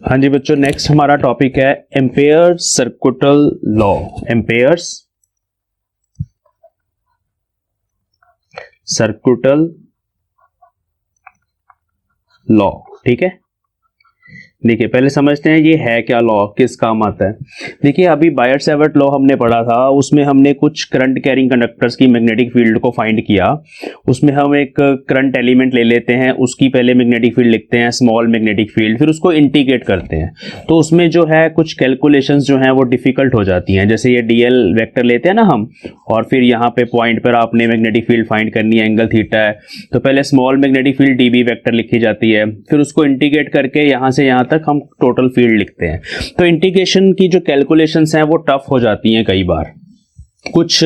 हाँ जी बच्चों, नेक्स्ट हमारा टॉपिक है ampere circuital law. Ampere's सर्कुटल law, ठीक है। देखिए पहले समझते हैं ये है क्या लॉ, किस काम आता है। देखिए अभी बायर-सावर्ट लॉ हमने पढ़ा था, उसमें हमने कुछ करंट कैरिंग कंडक्टर्स की मैग्नेटिक फील्ड को फाइंड किया। उसमें हम एक करंट एलिमेंट ले लेते हैं, उसकी पहले मैग्नेटिक फील्ड लिखते हैं, स्मॉल मैग्नेटिक फील्ड, फिर उसको इंटीग्रेट करते हैं। तो उसमें जो है कुछ कैलकुलेशंस जो हैं वो डिफिकल्ट हो जाती हैं। जैसे ये डीएल वेक्टर लेते हैं ना हम, और फिर यहाँ पे पॉइंट पर आपने मैग्नेटिक फील्ड फाइंड करनी है, एंगल थीटा है, तो पहले small magnetic field dB vector लिखी जाती है, फिर उसको इंटीग्रेट करके यहाँ से यहाँ तक हम टोटल फील्ड लिखते हैं। तो इंटीग्रेशन की जो कैलकुलेशंस हैं वो टफ हो जाती हैं कई बार। कुछ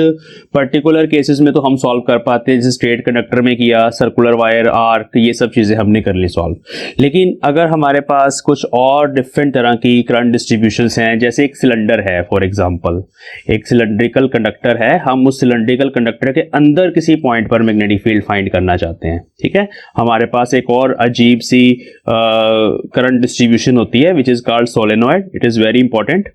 पर्टिकुलर केसेस में तो हम सॉल्व कर पाते हैं, जैसे स्ट्रेट कंडक्टर में किया, सर्कुलर वायर, आर्क, ये सब चीजें हमने कर ली सॉल्व। लेकिन अगर हमारे पास कुछ और डिफरेंट तरह की करंट डिस्ट्रीब्यूशंस हैं, जैसे एक सिलेंडर है, फॉर एग्जांपल एक सिलेंड्रिकल कंडक्टर है, हम उस सिलेंड्रिकल कंडक्टर के अंदर किसी पॉइंट पर मैग्नेटिक फील्ड फाइंड करना चाहते हैं, ठीक है। हमारे पास एक और अजीब सी करंट डिस्ट्रीब्यूशन होती है which is called solenoid. It is very important.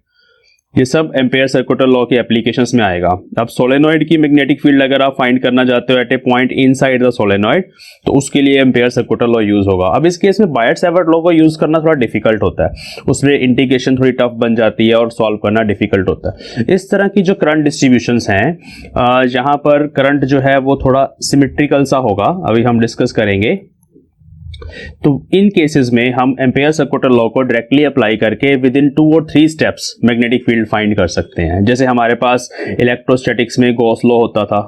ये सब एम्पेयर सर्कुटल लॉ के एप्लीकेशंस में आएगा। अब सोलेनॉइड की मैग्नेटिक फील्ड अगर आप फाइंड करना चाहते हो at a point inside the solenoid, तो उसके लिए एम्पेयर सर्कुटल लॉ यूज होगा। अब इस केस में बायर-सावर्ट लॉ को यूज करना थोड़ा डिफिकल्ट होता है, उसमें इंटीग्रेशन थोड़ी टफ बन जाती है और सॉल्व करना डिफिकल्ट होता है। इस तरह की जो करंट डिस्ट्रीब्यूशंस हैं, जहां पर करंट जो है वो थोड़ा सिमेट्रिकल सा होगा, अभी हम डिस्कस करेंगे। तो इन केसेस में हम एम्पेयर सर्कुटल लॉ को डायरेक्टली अप्लाई करके विद इन 2 और 3 स्टेप्स मैग्नेटिक फील्ड फाइंड कर सकते हैं। जैसे हमारे पास इलेक्ट्रोस्टैटिक्स में गॉस लॉ होता था।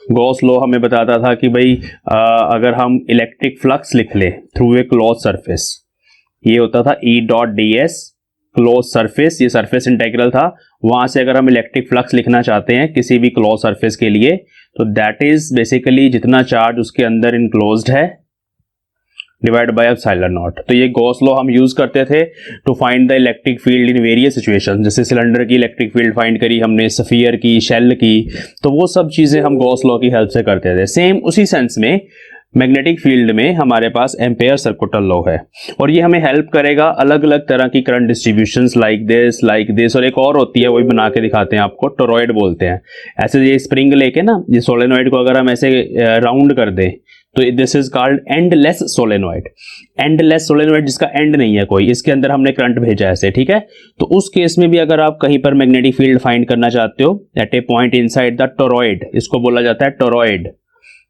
गॉस लॉ हमें बताता था कि भाई अगर हम इलेक्ट्रिक फ्लक्स लिख ले थ्रू ए क्लोज सरफेस, ये होता था E dot D S, close surface, ये सरफेस इंटीग्रल था। वहां से अगर हम इलेक्ट्रिक फ्लक्स लिखना चाहते हैं किसी भी क्लोज सरफेस के लिए, तो दैट इज बेसिकली जितना चार्ज उसके अंदर इनक्लोज्ड है डिवाइड बाय एप्सिलॉन नॉट। तो ये गॉस लॉ हम यूज करते थे to find the electric field in various situations. जैसे सिलेंडर की इलेक्ट्रिक फील्ड फाइंड करी हमने, स्फीयर की, शेल की, तो वो सब चीजें हम गॉस लॉ की हेल्प से करते थे। सेम उसी सेंस में मैग्नेटिक फील्ड में हमारे पास एम्पेयर सर्कुटल लॉ है, और ये हमें हेल्प करेगा अलग अलग तरह की करंट डिस्ट्रीब्यूशंस लाइक दिस, और एक और होती है वही बना के दिखाते हैं आपको, टोरॉइड बोलते हैं। ऐसे ये स्प्रिंग लेके ना, ये सोलेनॉइड को अगर हम ऐसे राउंड कर दें तो this is called endless solenoid. Endless solenoid जिसका एंड नहीं है कोई, इसके अंदर हमने करंट भेजा ऐसे, ठीक है। तो उस केस में भी अगर आप कहीं पर मैग्नेटिक फील्ड फाइंड करना चाहते हो at a point inside the toroid, इसको बोला जाता है टोरॉइड।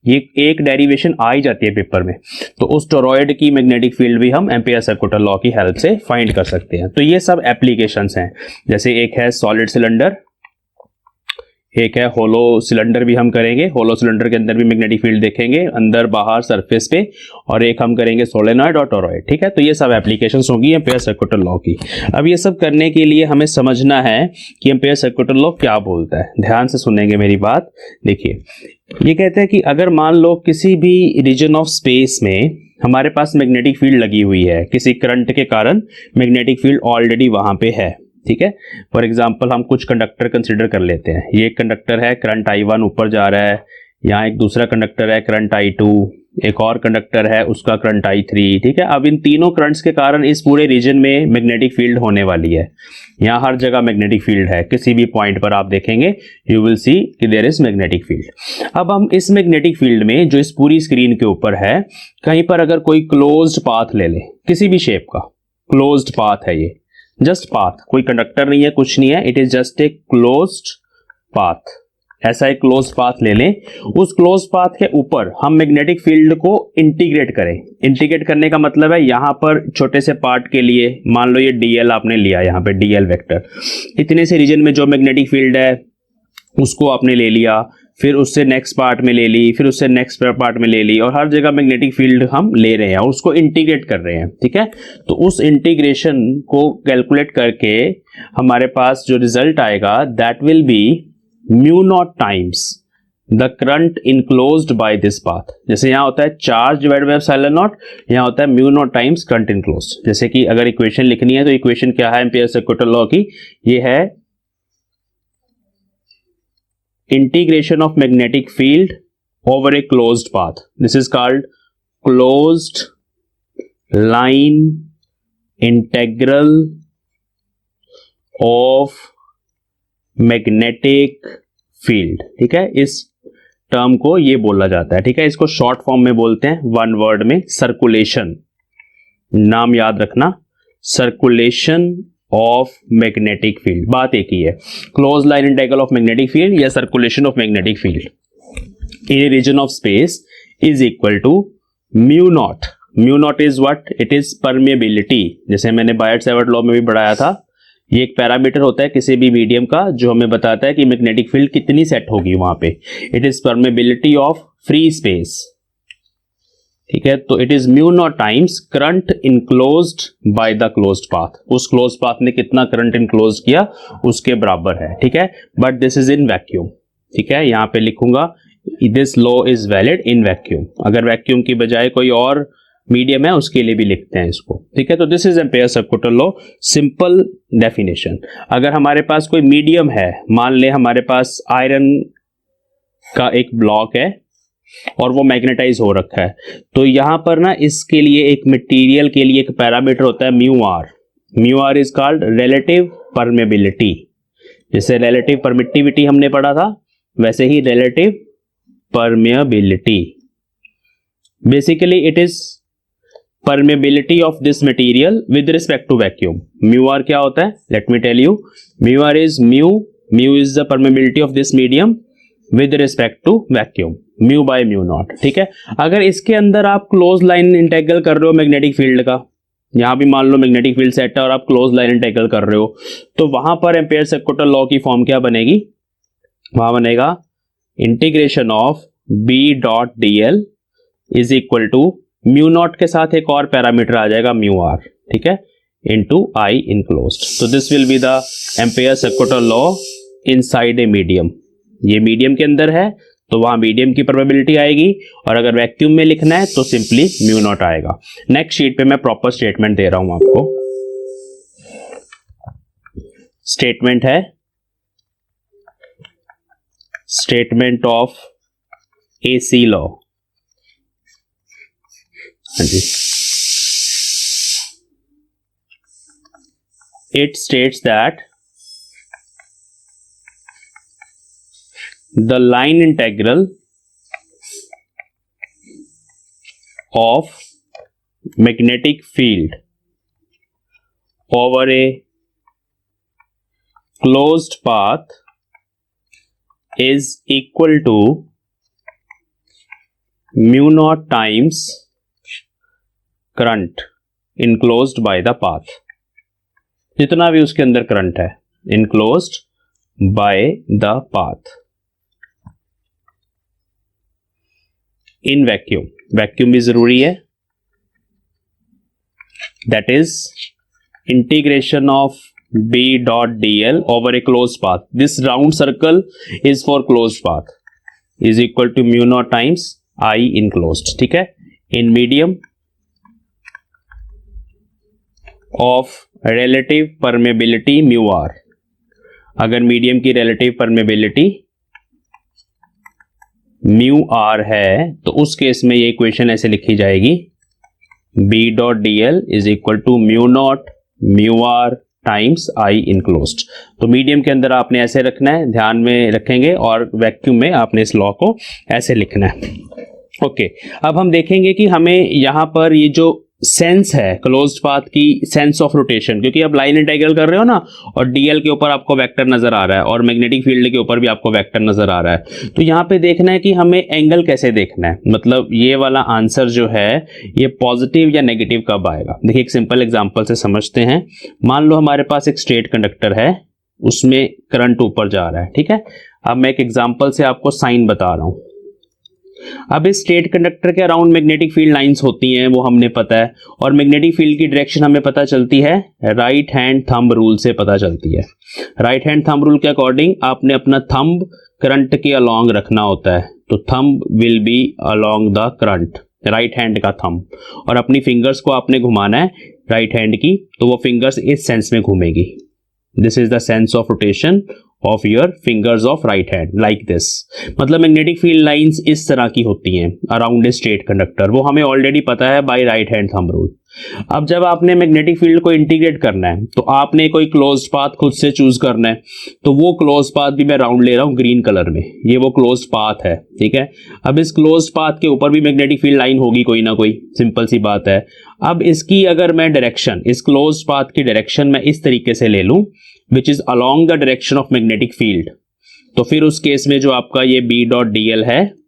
ये एक डेरिवेशन आ ही जाती है पेपर में। तो उस टोरॉइड की मैग्नेटिक फील्ड भी हम एम्पेयर सर्कुटल लॉ की हेल्प से फाइंड कर सकते हैं। तो ये सब एप्लीकेशंस हैं। जैसे एक है सॉलिड सिलेंडर, एक है होलो सिलेंडर भी हम करेंगे। होलो सिलेंडर के अंदर भी मैग्नेटिक फील्ड देखेंगे, अंदर बाहर सरफेस पे, और एक हम करेंगे सोलेनॉइड और टोरॉइड, ठीक है। तो ये सब एप्लीकेशंस होंगी एम्पेयर सर्कुटल लॉ की। अब ये सब करने के लिए हमें समझना है कि एम्पेयर सर्कुटल लॉ क्या बोलता है। ध्यान से सुनेंगे मेरी बात। देखिए ये कहते हैं कि अगर मान लो किसी भी रीजन ऑफ स्पेस में हमारे पास मैग्नेटिक फील्ड लगी हुई है, किसी करंट के कारण मैग्नेटिक फील्ड ऑलरेडी वहां पे है, ठीक है। फॉर एग्जाम्पल हम कुछ कंडक्टर कंसिडर कर लेते हैं। ये एक कंडक्टर है, करंट I1 ऊपर जा रहा है, यहाँ एक दूसरा कंडक्टर है, करंट I2, एक और कंडक्टर है, उसका करंट I3, ठीक है। अब इन तीनों करंट्स के कारण इस पूरे रीजन में मैग्नेटिक फील्ड होने वाली है। यहाँ हर जगह मैग्नेटिक फील्ड है, किसी भी पॉइंट पर आप देखेंगे यू विल सी कि देयर इज मैग्नेटिक फील्ड। अब हम इस मैग्नेटिक फील्ड में जो इस पूरी स्क्रीन के ऊपर है, कहीं पर अगर कोई क्लोज्ड पाथ ले ले, किसी भी शेप का क्लोज्ड पाथ है, ये जस्ट पाथ, कोई कंडक्टर नहीं है, कुछ नहीं है, it is just a closed path. ऐसा एक क्लोज्ड पाथ ले लें, उस क्लोज्ड पाथ के ऊपर हम मैग्नेटिक फील्ड को इंटीग्रेट करें। इंटीग्रेट करने का मतलब है यहां पर छोटे से पार्ट के लिए, मान लो ये डीएल आपने लिया, यहां पे डीएल वेक्टर, इतने से रीजन में जो मैग्नेटिक फील्ड है उसको आपने ले लिया, फिर उससे नेक्स्ट पार्ट में ले ली, फिर उससे नेक्स्ट पार्ट में ले ली, और हर जगह मैग्नेटिक फील्ड हम ले रहे हैं और उसको इंटीग्रेट कर रहे हैं, ठीक है। तो उस इंटीग्रेशन को कैलकुलेट करके हमारे पास जो रिजल्ट आएगा that will be mu naught times the current enclosed by this path. जैसे यहां होता है charge divide by epsilon not, यहां होता है mu naught times current enclosed. जैसे कि अगर इक्वेशन लिखनी है तो इक्वेशन क्या है एम्पेयर सर्कुटल लॉ की, ये है integration of magnetic field over a closed path. This is called closed line integral of magnetic field, ठीक है, इस टर्म को ये बोला जाता है, ठीक है। इसको शॉर्ट फॉर्म में बोलते हैं वन वर्ड में सर्कुलेशन, नाम याद रखना, सर्कुलेशन ऑफ मैग्नेटिक फील्ड। बात एक ही है, close line integral of magnetic field या circulation of magnetic field in a region of space is equal to mu not. Mu not is what? It is permeability. जैसे मैंने बायट-सैवर्ट law में भी पढ़ाया था, ये एक पैरामीटर होता है किसी भी मीडियम का जो हमें बताता है कि मैग्नेटिक फील्ड कितनी सेट होगी वहां पे। It is permeability of free space, ठीक है। तो it is mu naught times current enclosed by the closed path. उस क्लोज्ड पाथ ने कितना करंट इनक्लोज किया उसके बराबर है, ठीक है। But this is in vacuum, ठीक है। यहां पे लिखूंगा this law is valid in vacuum. अगर वैक्यूम की बजाय कोई और मीडियम है उसके लिए भी लिखते हैं इसको, ठीक है। तो this is ampere circular law, simple definition. अगर हमारे पास कोई मीडियम है, मान ले हमारे पास आयरन का एक ब्लॉक है और वो मैग्नेटाइज हो रखा है, तो यहां पर ना इसके लिए एक मटेरियल के लिए एक पैरामीटर होता है mu R. Mu R is called relative permeability. जैसे रिलेटिव परमिटिविटी हमने पढ़ा था, वैसे ही relative permeability. Basically it is permeability of this material with respect to vacuum. Mu R क्या होता है? Let me tell you. Mu R is mu is the permeability of this medium with respect to vacuum, mu by mu not, ठीक है। अगर इसके अंदर आप close line integral कर रहे हो मैग्नेटिक फील्ड का, यहां भी मान लो मैग्नेटिक फील्ड सेट है और आप क्लोज लाइन इंटेग्रल कर रहे हो, तो वहां पर एम्पेयर सर्कुलर लॉ की फॉर्म क्या बनेगी? वहां बनेगा integration of B dot D l is equal to mu naught के साथ एक और पैरामीटर आ जाएगा म्यू आर, ठीक है, इंटू आई इनक्लोज्ड। तो this will be the ampere circular law inside a medium. ये मीडियम के अंदर है तो वहां मीडियम की प्रोबेबिलिटी आएगी, और अगर वैक्यूम में लिखना है तो सिंपली म्यू नॉट आएगा। नेक्स्ट शीट पे मैं प्रॉपर स्टेटमेंट दे रहा हूं आपको। स्टेटमेंट है स्टेटमेंट ऑफ एसी लॉ। हाँ जी, it states that the line integral of magnetic field over a closed path is equal to mu naught times current enclosed by the path। जितना भी उसके अंदर करंट है enclosed by the path in vacuum. Vacuum भी जरूरी है। That is integration of B dot D l over a close path. This round circle is for close path is equal to mu naught times I enclosed, ठीक है, in medium of relative permeability mu r. अगर medium की relative permeability mu r है तो उस case में ये equation ऐसे लिखी जाएगी, B dot D l is equal to mu not mu r times I enclosed. तो मीडियम के अंदर आपने ऐसे रखना है, ध्यान में रखेंगे, और वैक्यूम में आपने इस लॉ को ऐसे लिखना है। ओके, अब हम देखेंगे कि हमें यहां पर ये जो सेंस है क्लोज्ड पाथ की, सेंस ऑफ रोटेशन, क्योंकि आप लाइन इंटीग्रल कर रहे हो ना, और डीएल के ऊपर आपको वेक्टर नजर आ रहा है और मैग्नेटिक फील्ड के ऊपर भी आपको वेक्टर नजर आ रहा है, तो यहां पे देखना है कि हमें एंगल कैसे देखना है, मतलब ये वाला आंसर जो है ये पॉजिटिव या नेगेटिव कब आएगा। देखिए एक सिंपल एग्जांपल से समझते हैं। मान लो हमारे पास एक स्ट्रेट कंडक्टर है, उसमें करंट ऊपर जा रहा है, ठीक है। अब मैं एक एग्जाम्पल से आपको साइन बता रहा हूं। अब इस स्ट्रेट कंडक्टर के अराउंड मैग्नेटिक फील्ड लाइंस होती हैं, वो हमने पता है, और मैग्नेटिक फील्ड की डायरेक्शन हमें पता चलती है राइट हैंड थंब रूल से पता चलती है। राइट हैंड थंब रूल के अकॉर्डिंग आपने अपना थंब करंट के अलोंग रखना होता है, तो thumb will be along the current, right hand का थंब, और अपनी फिंगर्स को आपने घुमाना है राइट हैंड की, तो वो फिंगर्स इस सेंस में घूमेगी। This is the sense of rotation of your fingers of right hand, like this. मतलब मैग्नेटिक फील्ड लाइंस इस तरह की होती हैं अराउंड ए स्ट्रेट कंडक्टर, वो हमें ऑलरेडी पता है by right hand thumb rule. अब जब आपने मैग्नेटिक फील्ड को इंटीग्रेट करना है तो आपने कोई क्लोज्ड पाथ खुद से चूज करना है, तो वो क्लोज्ड पाथ भी मैं राउंड ले रहा हूं ग्रीन कलर में, ये वो क्लोज्ड पाथ है, ठीक है। अब इस क्लोज्ड पाथ के ऊपर भी मैग्नेटिक फील्ड लाइन होगी कोई ना कोई, सिंपल सी बात है। अब इसकी अगर मैं डायरेक्शन, इस क्लोज्ड पाथ की डायरेक्शन मैं इस तरीके से ले लूं which is along the direction of magnetic field, तो फिर उस केस में जो आपका ये B डॉट DL है,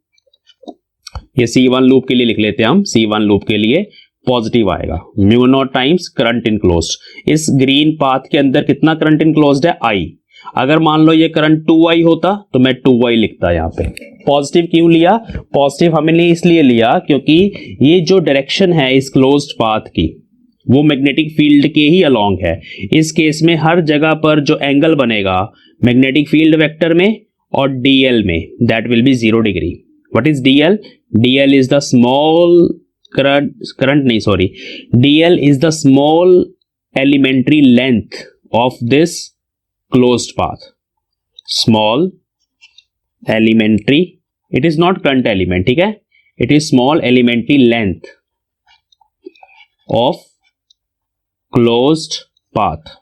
ये C1 लूप के लिए लिख लेते हैं हम, C1 लूप के लिए पॉजिटिव आएगा, mu naught times current enclosed. इस ग्रीन पाथ के अंदर कितना करंट इनक्लोज्ड है, I। अगर मान लो ये करंट 2I होता तो मैं 2I लिखता यहाँ पे। पॉजिटिव क्यों लिया, पॉजिटिव हमने इसलिए लिया क्योंकि ये जो डायरेक्शन है इस क्लोज्ड पाथ की वो मैग्नेटिक फील्ड के ही अलोंग है। इस केस में हर जगह पर जो एंगल बनेगा मैग्नेटिक फील्ड वेक्टर में और DL में, that will be 0 degree. What is DL? DL is the small DL is the small elementary length of this closed path. Small elementary, it is not current element, ठीक है, it is small elementary length of closed path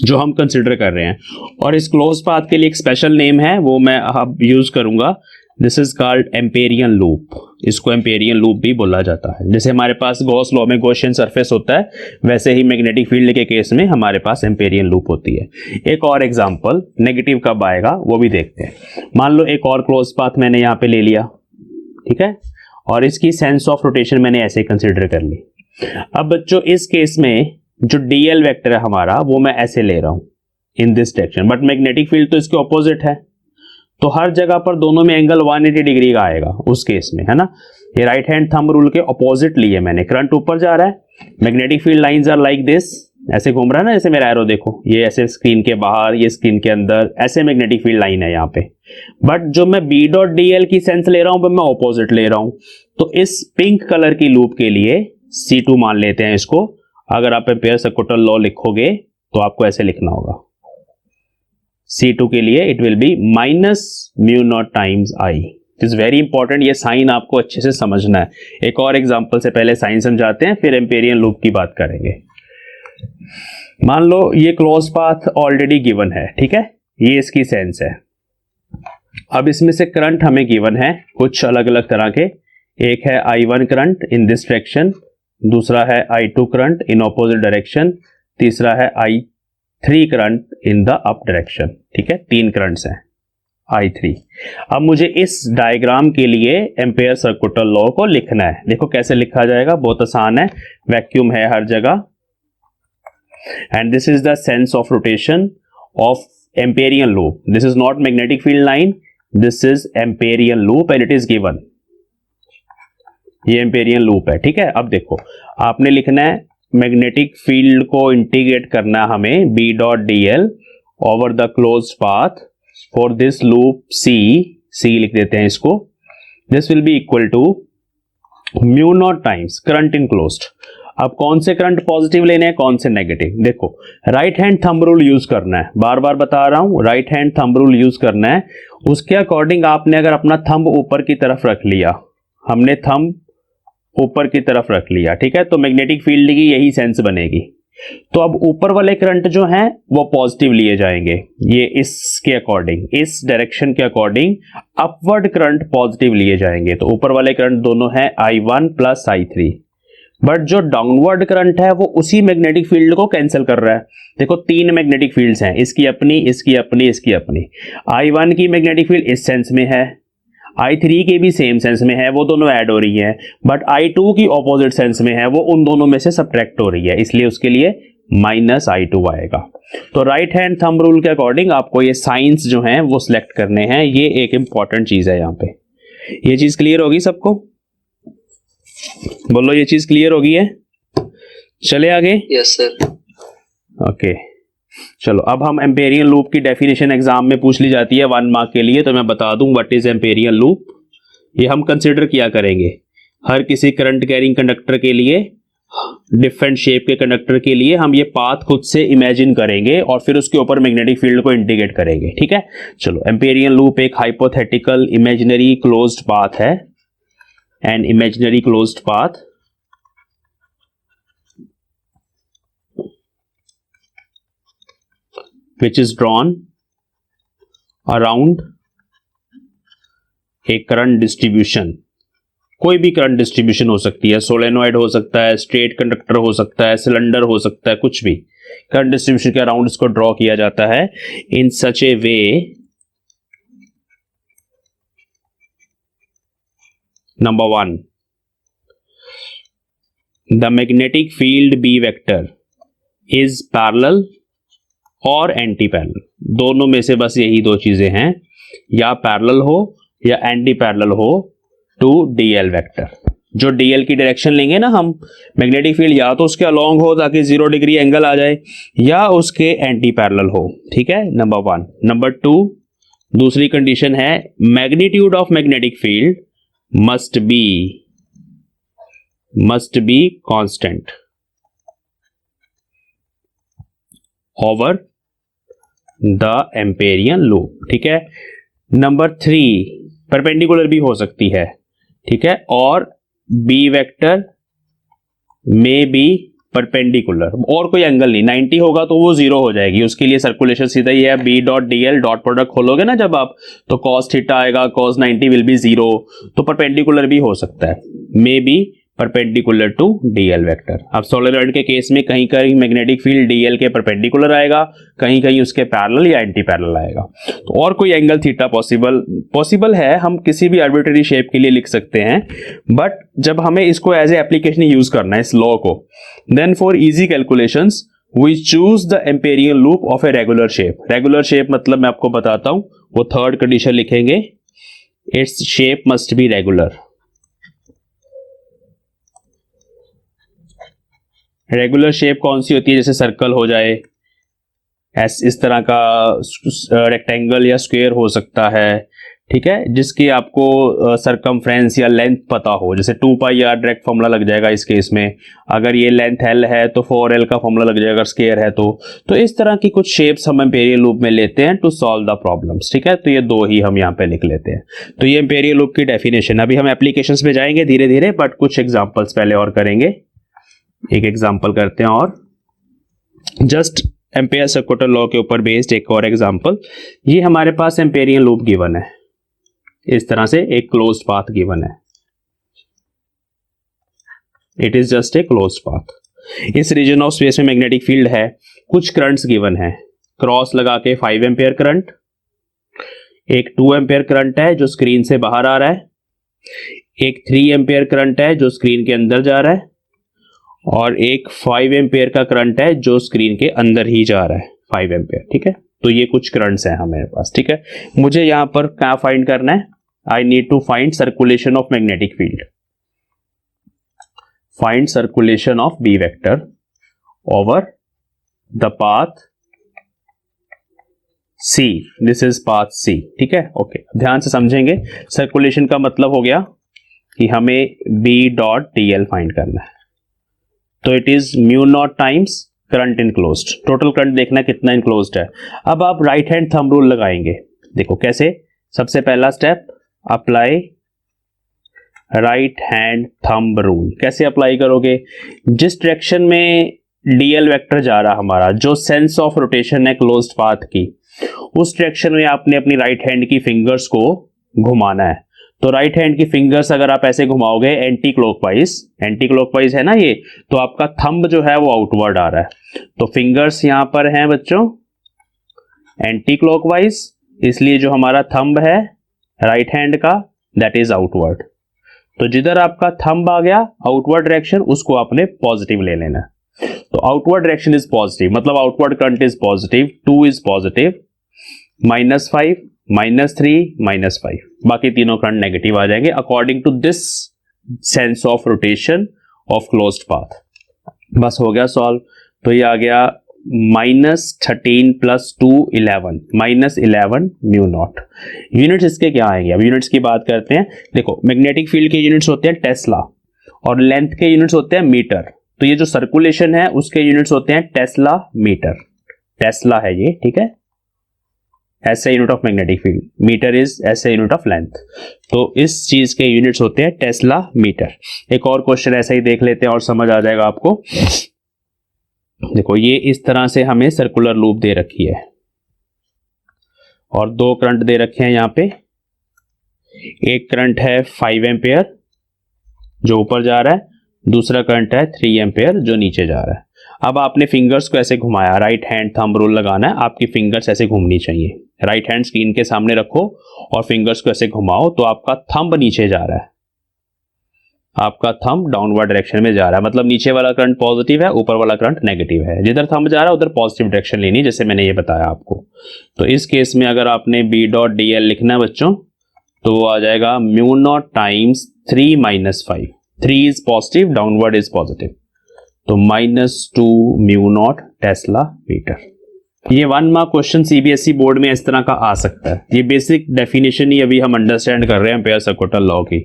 जो हम consider कर रहे हैं। और इस closed path के लिए एक स्पेशल नेम है, वो मैं अब यूज करूंगा, this is called Amperian loop. इसको एम्पेरियन लूप भी बोला जाता है। जैसे हमारे पास गॉस लॉ में गॉसियन सरफेस होता है, वैसे ही मैग्नेटिक फील्ड के केस में हमारे पास एम्पेरियन लूप होती है। एक और एग्जांपल, नेगेटिव कब आएगा वो भी देखते हैं। मान लो एक और क्लोज पाथ मैंने यहाँ पे ले लिया, ठीक है, और इसकी सेंस ऑफ रोटेशन मैंने ऐसे कंसिडर कर ली। अब बच्चों इस केस में जो DL वेक्टर है हमारा वो मैं ऐसे ले रहा हूं in this direction, but magnetic field तो इसके ऑपोजिट है, तो हर जगह पर दोनों में एंगल 180 डिग्री का आएगा उस केस में, है ना। ये राइट हैंड थंब रूल के ऑपोजिट लिए मैंने, करंट ऊपर जा रहा है, magnetic field lines are like this, ऐसे घूम रहा है ना, जैसे मेरा एरो देखो, ये ऐसे स्क्रीन के बाहर, ये स्क्रीन के अंदर, ऐसे मैग्नेटिक फील्ड लाइन है यहाँ पे। बट जो मैं B डॉट DL की सेंस ले रहा हूं मैं ऑपोजिट ले रहा हूं, तो इस पिंक कलर की लूप के लिए C2 मान लेते हैं इसको। अगर आप एम्पेयर सर्कुलर लॉ लिखोगे तो आपको ऐसे लिखना होगा, C2 के लिए it will B minus mu naught times I। It is very important, ये साइन आपको अच्छे से समझना है। एक और एग्जांपल से पहले साइन समझाते हैं, फिर एम्पेरियन लूप की बात करेंगे। मान लो ये क्लोज पाथ ऑलरेडी गिवन है, ठीक है, ये इसकी सेंस है। अब इसमें से करंट हमें गिवन है कुछ अलग अलग तरह के, एक है I1 current in this direction, दूसरा है I2 current in opposite direction, तीसरा है I3 current in the up direction, ठीक है, 3 करंट्स हैं I3। अब मुझे इस डायग्राम के लिए एम्पेयर सर्कुलर लॉ को लिखना है। देखो कैसे लिखा जाएगा, बहुत आसान है, वैक्यूम है हर जगह, and this is the sense of rotation of Amperian loop. This is not magnetic field line, this is Amperian loop and it is given, ये एम्पेरियन लूप है, ठीक है। अब देखो आपने लिखना है मैग्नेटिक फील्ड को इंटीग्रेट करना हमें B dot DL over the closed path for this loop C लिख देते हैं इसको, this will be equal to mu naught times current enclosed. अब कौन से करंट पॉजिटिव लेने हैं, कौन से नेगेटिव, देखो right hand thumb rule use करना है, बार बार बता रहा हूं, right hand thumb rule use करना है। उसके अकॉर्डिंग आपने अगर अपना थंब ऊपर की तरफ रख लिया, हमने थंब ऊपर की तरफ रख लिया, ठीक है, तो मैग्नेटिक फील्ड की यही सेंस बनेगी। तो अब ऊपर वाले करंट जो हैं वो पॉजिटिव लिए जाएंगे, ये इसके अकॉर्डिंग, इस डायरेक्शन के अकॉर्डिंग अपवर्ड करंट पॉजिटिव लिए जाएंगे। तो ऊपर वाले करंट दोनों है I1 प्लस I3, बट जो डाउनवर्ड करंट है वो उसी मैग्नेटिक फील्ड को कैंसिल कर रहा है। देखो 3 मैग्नेटिक फील्ड्स हैं, इसकी अपनी, इसकी अपनी, इसकी अपनी। I1 की मैग्नेटिक फील्ड इस सेंस में है, I3 के भी सेम सेंस में है, वो दोनों ऐड हो रही है, बट I2 की ऑपोजिट सेंस में है, वो उन दोनों में से सब्ट्रैक्ट हो रही है, इसलिए उसके लिए माइनस I2 आएगा। तो राइट हैंड थंब रूल के अकॉर्डिंग आपको ये साइंस जो हैं वो सिलेक्ट करने हैं, ये एक इंपॉर्टेंट चीज है यहाँ पे। ये चीज क्लियर होगी सबको, बोलो ये चीज क्लियर होगी है, चले आगे। Yes sir. ओके चलो, अब हम एम्पेरियन लूप की डेफिनेशन एग्जाम में पूछ ली जाती है 1 मार्क के लिए, तो मैं बता दूं व्हाट इज एम्पेरियन लूप। ये हम कंसिडर किया करेंगे हर किसी करंट कैरिंग कंडक्टर के लिए, डिफरेंट शेप के कंडक्टर के लिए हम ये पाथ खुद से इमेजिन करेंगे और फिर उसके ऊपर मैग्नेटिक फील्ड को इंटीग्रेट करेंगे, ठीक है। चलो, एम्पेरियन लूप एक हाइपोथेटिकल इमेजिनरी क्लोज्ड पाथ है, an imaginary closed path which is drawn around a current distribution. कोई भी करंट डिस्ट्रीब्यूशन हो सकती है, सोलेनोइड हो सकता है, स्ट्रेट कंडक्टर हो सकता है, सिलेंडर हो सकता है, कुछ भी करंट डिस्ट्रीब्यूशन के अराउंड इसको ड्रॉ किया जाता है in such a way number 1, the magnetic field B vector is parallel और एंटी पैरेलल, दोनों में से बस यही दो चीजें हैं, या पैरेलल हो या एंटी पैरेलल हो टू डीएल वेक्टर। जो डीएल की डायरेक्शन लेंगे ना हम, मैग्नेटिक फील्ड या तो उसके अलोंग हो ताकि 0 डिग्री एंगल आ जाए, या उसके एंटी पैरेलल हो, ठीक है, नंबर 1। नंबर 2, दूसरी कंडीशन है magnitude of magnetic field must be constant over the amperian loop, ठीक है। नंबर 3, परपेंडिकुलर भी हो सकती है, ठीक है, और बी वेक्टर में बी परपेंडिकुलर, और कोई एंगल नहीं, 90 होगा तो वो 0 हो जाएगी, उसके लिए सर्कुलेशन सीधा ही है, B dot D L dot product खोलोगे ना जब आप, तो कॉस थीटा आएगा, कॉस 90 विल बी 0, तो परपेंडिकुलर भी हो सकता है, may be perpendicular to DL vector. अब सोलेनॉइड के केस में कहीं कहीं मैग्नेटिक फील्ड डीएल के परपेंडिकुलर आएगा, कहीं कहीं उसके पैरेलल या एंटी पैरेलल आएगा, तो और कोई एंगल थीटा पॉसिबल है, हम किसी भी आर्बिट्रेरी शेप के लिए लिख सकते हैं, बट जब हमें इसको एज ए एप्लीकेशन यूज करना है इस लॉ को, then for easy calculations we choose the amperian loop of a regular shape. Regular shape मतलब मैं आपको बताता हूं, वो थर्ड कंडीशन लिखेंगे, it's shape must be regular. Regular shape कौन सी होती है, जैसे सर्कल हो जाए, इस तरह का रेक्टेंगल या स्क्वायर हो सकता है, ठीक है, जिसकी आपको सरकमफ्रेंस या लेंथ पता हो, जैसे 2 पाई आर डायरेक्ट फॉर्मूला लग जाएगा इस केस में, अगर ये लेंथ एल है तो 4l का फॉर्मूला लग जाएगा, स्क्वायर है तो इस तरह की कुछ शेप्स हम एम्पेरियल लूप में लेते हैं टू सॉल्व द प्रॉब्लम्स, ठीक है। तो ये दो ही हम यहाँ पे लिख लेते हैं, तो ये एम्पेरियल लूप की डेफिनेशन। अभी हम एप्लीकेशंस पे जाएंगे धीरे धीरे, बट कुछ एग्जाम्पल्स पहले और करेंगे, एक एग्जाम्पल करते हैं और जस्ट एम्पेयर सर्कुलर लॉ के ऊपर बेस्ड एक और एग्जाम्पल। ये हमारे पास एम्पेरियन लूप गिवन है, इस तरह से एक क्लोज्ड पाथ गिवन है, it is just a closed path. इस रीजन ऑफ स्पेस में मैग्नेटिक फील्ड है, कुछ करंट्स गिवन है, क्रॉस लगा के 5 एम्पेयर करंट, एक 2 एम्पेयर करंट है जो स्क्रीन से बाहर आ रहा है, एक 3 एम्पेयर करंट है जो स्क्रीन के अंदर जा रहा है, और एक 5 एम्पेयर का करंट है जो स्क्रीन के अंदर ही जा रहा है, 5 एम्पेयर, ठीक है। तो ये कुछ करंट्स हैं हमारे पास, ठीक है। मुझे यहां पर क्या फाइंड करना है, I need to find circulation of magnetic field, find circulation of B vector over the path C, this is path C, ठीक है, ओके। ध्यान से समझेंगे, सर्कुलेशन का मतलब हो गया कि हमें B dot D L find करना है, तो it is mu naught times current enclosed, total current देखना कितना इनक्लोज्ड है। अब आप राइट हैंड थंब रूल लगाएंगे, देखो कैसे, सबसे पहला step apply right hand thumb rule. कैसे अप्लाई करोगे, जिस डायरेक्शन में डीएल वेक्टर जा रहा हमारा, जो सेंस ऑफ रोटेशन है क्लोज्ड पाथ की, उस डायरेक्शन में आपने अपनी राइट हैंड की फिंगर्स को घुमाना है। तो राइट हैंड की फिंगर्स अगर आप ऐसे घुमाओगे एंटी क्लॉकवाइज है ना ये, तो आपका थंब जो है वो आउटवर्ड आ रहा है, तो फिंगर्स यहां पर हैं बच्चों एंटी क्लॉकवाइज, इसलिए जो हमारा थंब है राइट हैंड का दैट इज आउटवर्ड। तो जिधर आपका थंब आ गया आउटवर्ड डायरेक्शन, उसको आपने पॉजिटिव ले लेना। तो आउटवर्ड डायरेक्शन इज पॉजिटिव, मतलब outward current is positive, 2 is positive, -5, -3, -5, बाकी तीनों करंट नेगेटिव आ जाएंगे according to this sense of rotation of closed path. बस हो गया सॉल्व। तो ये आ गया -13 + 2 11, -11 म्यू नॉट। यूनिट्स इसके क्या आएंगे, अब यूनिट्स की बात करते हैं। देखो मैग्नेटिक फील्ड के यूनिट्स होते हैं टेस्ला और लेंथ के यूनिट्स होते हैं मीटर। तो ये जो सर्कुलेशन है उसके यूनिट्स होते हैं टेस्ला मीटर, टेस्ला है ये, ठीक है, SI unit of magnetic field, metre is SI unit of length. तो इस चीज के यूनिट्स होते हैं टेस्ला मीटर। एक और क्वेश्चन ऐसा ही देख लेते हैं और समझ आ जाएगा आपको। देखो ये इस तरह से हमें सर्कुलर लूप दे रखी है, और दो करंट दे रखे हैं यहाँ पे। एक करंट है 5 एम्पेयर जो ऊपर जा रहा है, दूसरा करंट है 3 एम्पेयर जो नीचे जा रहा है। अब आपने फिंगर्स को ऐसे घुमाया, राइट हैंड थंब रूल लगाना है, आपकी फिंगर्स ऐसे घूमनी चाहिए। राइट हैंड स्क्रीन के सामने रखो और फिंगर्स को ऐसे घुमाओ तो आपका थंब नीचे जा रहा है, आपका थंब डाउनवर्ड डायरेक्शन में जा रहा है, मतलब नीचे वाला करंट पॉजिटिव है, ऊपर वाला करंट नेगेटिव है। जिधर थंब जा रहा है उधर पॉजिटिव डायरेक्शन लेनी, जैसे मैंने ये बताया आपको। तो इस केस में अगर आपने बी डॉट डी एल लिखना है बच्चों, तो वो आ जाएगा mu naught times 3 - 5। 3 is positive, downward is positive, तो -2 म्यू नॉट टेस्ला मीटर। ये 1 मार्क क्वेश्चन सीबीएसई बोर्ड में इस तरह का आ सकता है। ये बेसिक डेफिनेशन ही अभी हम अंडरस्टैंड कर रहे हैं एम्पेयर सर्कुलर लॉ की,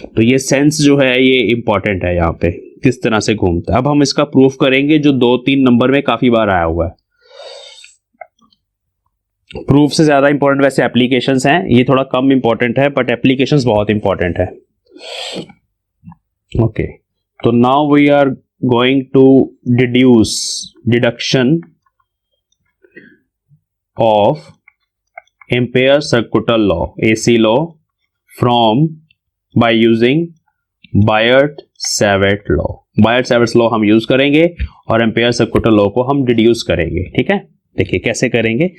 तो ये सेंस जो है ये इंपॉर्टेंट है यहाँ पे, किस तरह से घूमता है। अब हम इसका प्रूफ करेंगे जो 2-3 नंबर में काफी बार आया हुआ है। प्रूफ से ज्यादा इंपॉर्टेंट वैसे एप्लीकेशंस हैं, ये थोड़ा कम इंपॉर्टेंट है, बट एप्लीकेशंस बहुत इंपॉर्टेंट है। ओके, तो now we are going to deduction of Ampere circular law, AC law, from by using Biot-Savart law। Biot-Savart law हम यूज करेंगे और Ampere circular law को हम डिड्यूस करेंगे। ठीक है, देखिए कैसे करेंगे।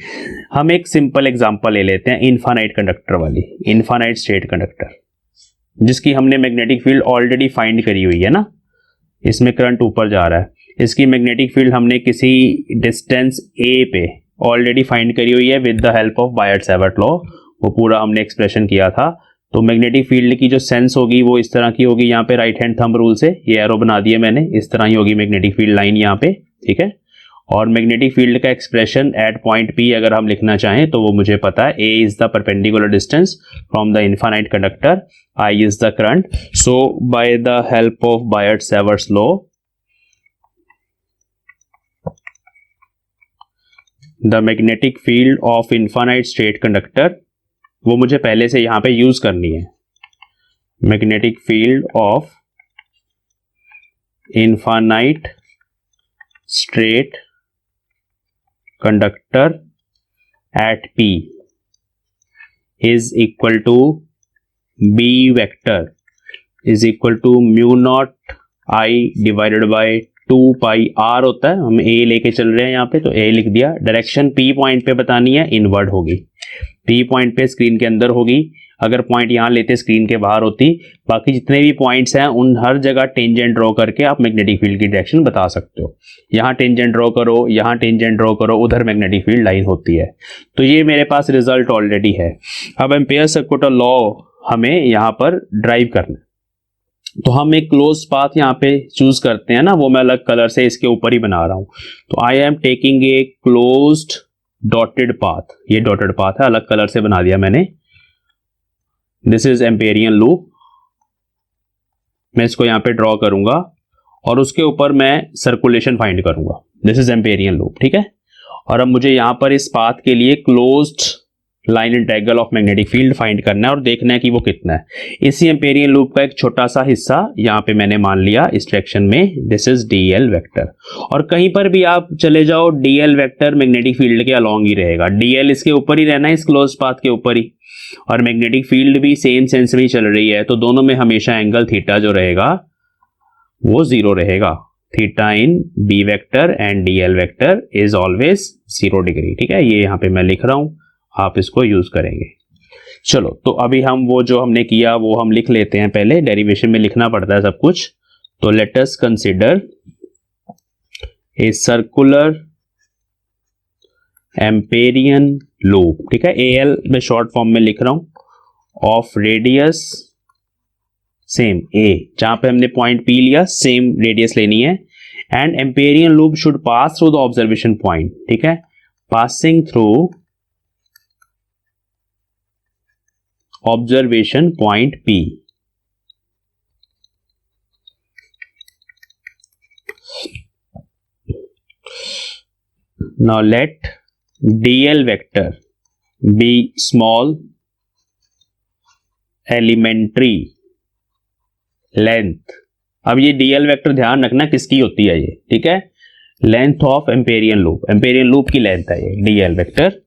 हम एक सिंपल एग्जांपल ले लेते हैं, इनफाइनाइट कंडक्टर वाली, इनफाइनाइट स्टेट कंडक्टर, जिसकी हमने मैग्नेटिक फील्ड ऑलरेडी फाइंड करी हुई है ना। इसमें करंट ऊपर जा रहा है, इसकी मैग्नेटिक फील्ड हमने किसी डिस्टेंस ए पे ऑलरेडी फाइंड करी हुई है with the help of Biot Savart law. वो पूरा हमने एक्सप्रेशन किया था। तो मैग्नेटिक फील्ड की जो सेंस होगी वो इस तरह की होगी, यहाँ पे राइट हैंड थंब रूल से ये एरो बना दिया मैंने, इस तरह ही होगी मैग्नेटिक फील्ड लाइन यहाँ पे। ठीक है, और मैग्नेटिक फील्ड का एक्सप्रेशन एट पॉइंट पी अगर हम लिखना चाहें तो वो मुझे पता है, A is the perpendicular distance from the infinite conductor, I is the current. So by the help of Biot Savart law the magnetic field of infinite state conductor, वो मुझे पहले से यहां पे यूज करनी है। Magnetic field of infinite straight conductor at P is equal to B vector is equal to mu not I divided by 2 pi r होता है। हम ए लेके चल रहे हैं यहाँ पे, तो ए लिख दिया। डायरेक्शन पी पॉइंट पे बतानी है, इनवर्ड होगी। पी पॉइंट पे स्क्रीन के अंदर होगी, अगर पॉइंट यहाँ लेते स्क्रीन के बाहर होती। बाकी जितने भी पॉइंट्स हैं उन हर जगह टेंजेंट ड्रॉ करके आप मैग्नेटिक फील्ड की डायरेक्शन बता सकते हो। यहाँ टेंजेंट ड्रॉ करो, यहाँ टेंजेंट ड्रॉ करो, उधर मैग्नेटिक फील्ड लाइन होती है। तो ये मेरे पास रिजल्ट ऑलरेडी है। अब एम्पेयर सर्कुलर लॉ हमें यहाँ पर ड्राइव करना है, तो हम एक क्लोज पाथ यहाँ पे चूज करते हैं ना, वो मैं अलग कलर से इसके ऊपर ही बना रहा हूं। तो I am taking a closed dotted path, ये डॉटेड पाथ है, अलग कलर से बना दिया मैंने। दिस इज एम्पेरियन लूप, मैं इसको यहाँ पे ड्रॉ करूंगा और उसके ऊपर मैं सर्कुलेशन फाइंड करूंगा। दिस इज एम्पेरियन लूप, ठीक है। और अब मुझे यहाँ पर इस पाथ के लिए closed line integral of magnetic field find करना है और देखना है कि वो कितना है। इसी एम्पेरियन लूप का एक छोटा सा हिस्सा यहाँ पे मैंने मान लिया इस डायरेक्शन में, दिस इज डीएल वेक्टर। और कहीं पर भी आप चले जाओ, डीएल वेक्टर मैग्नेटिक फील्ड के अलोंग ही रहेगा। डीएल इसके ऊपर ही रहना है, इस क्लोज पाथ के ऊपर ही, और मैग्नेटिक फील्ड भी सेम सेंस में ही चल रही है, तो दोनों में हमेशा एंगल थीटा जो रहेगा वो 0 रहेगा। Theta in B vector and DL vector is always 0 degree, ठीक है। ये यहाँ पे मैं लिख रहा हूं, आप इसको यूज करेंगे। चलो, तो अभी हम वो जो हमने किया वो हम लिख लेते हैं। पहले डेरिवेशन में लिखना पड़ता है सब कुछ। तो let us consider a circular Amperian loop, ठीक है। एल मैं शॉर्ट फॉर्म में लिख रहा हूं, ऑफ रेडियस सेम ए, जहां पे हमने पॉइंट पी लिया सेम रेडियस लेनी है। And Amperian loop should pass through the observation point, ठीक है, passing through observation point P। Now let dl vector be small elementary length। अब ये dl वेक्टर ध्यान रखना किसकी होती है ये, ठीक है, length of Amperian loop. Amperian loop की लेंथ है ये dl vector.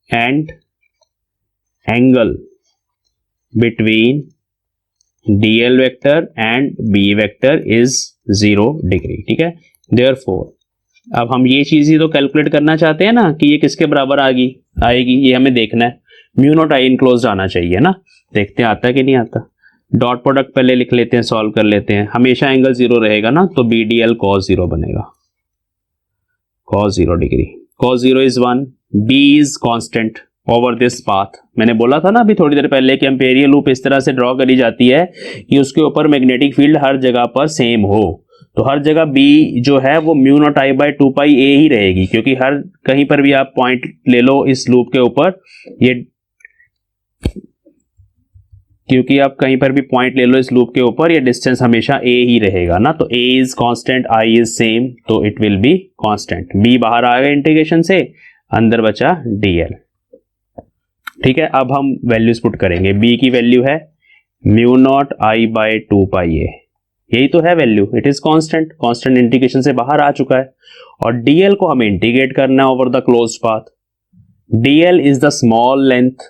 And angle between DL vector and B vector is 0 degree. ठीक है, देयरफॉर अब हम ये चीज ही तो कैलकुलेट करना चाहते हैं ना कि ये किसके बराबर आएगी, ये हमें देखना है। म्यू नॉट आई इनक्लोज्ड आना चाहिए ना, देखते हैं आता है कि नहीं आता। डॉट प्रोडक्ट पहले लिख लेते हैं, सॉल्व कर लेते हैं। हमेशा एंगल 0 रहेगा ना, तो BDL cos 0 बनेगा, cos 0 degree. cos 0 is 1, B is constant over this path. मैंने बोला था ना अभी थोड़ी देर पहले कि एम्पेरियल लूप इस तरह से ड्रॉ करी जाती है कि उसके ऊपर मैग्नेटिक फील्ड हर जगह पर सेम हो। तो हर जगह B जो है वो mu not I by 2 pi A ही रहेगी, क्योंकि हर कहीं पर भी आप पॉइंट ले लो इस लूप के ऊपर, ये क्योंकि आप कहीं पर भी पॉइंट ले लो इस लूप के ऊपर, ये डिस्टेंस हमेशा A ही रहेगा ना। तो A is constant, I is same, तो it will be constant. B बाहर आ गया इंटीग्रेशन से, अंदर बचा DL। ठीक है, अब हम वैल्यूज पुट करेंगे। B की वैल्यू है mu not I by 2 pi A, यही तो है value, it is constant, constant integration से बाहर आ चुका है। और DL को हमें इंटीग्रेट करना है over the closed path. DL is the small length,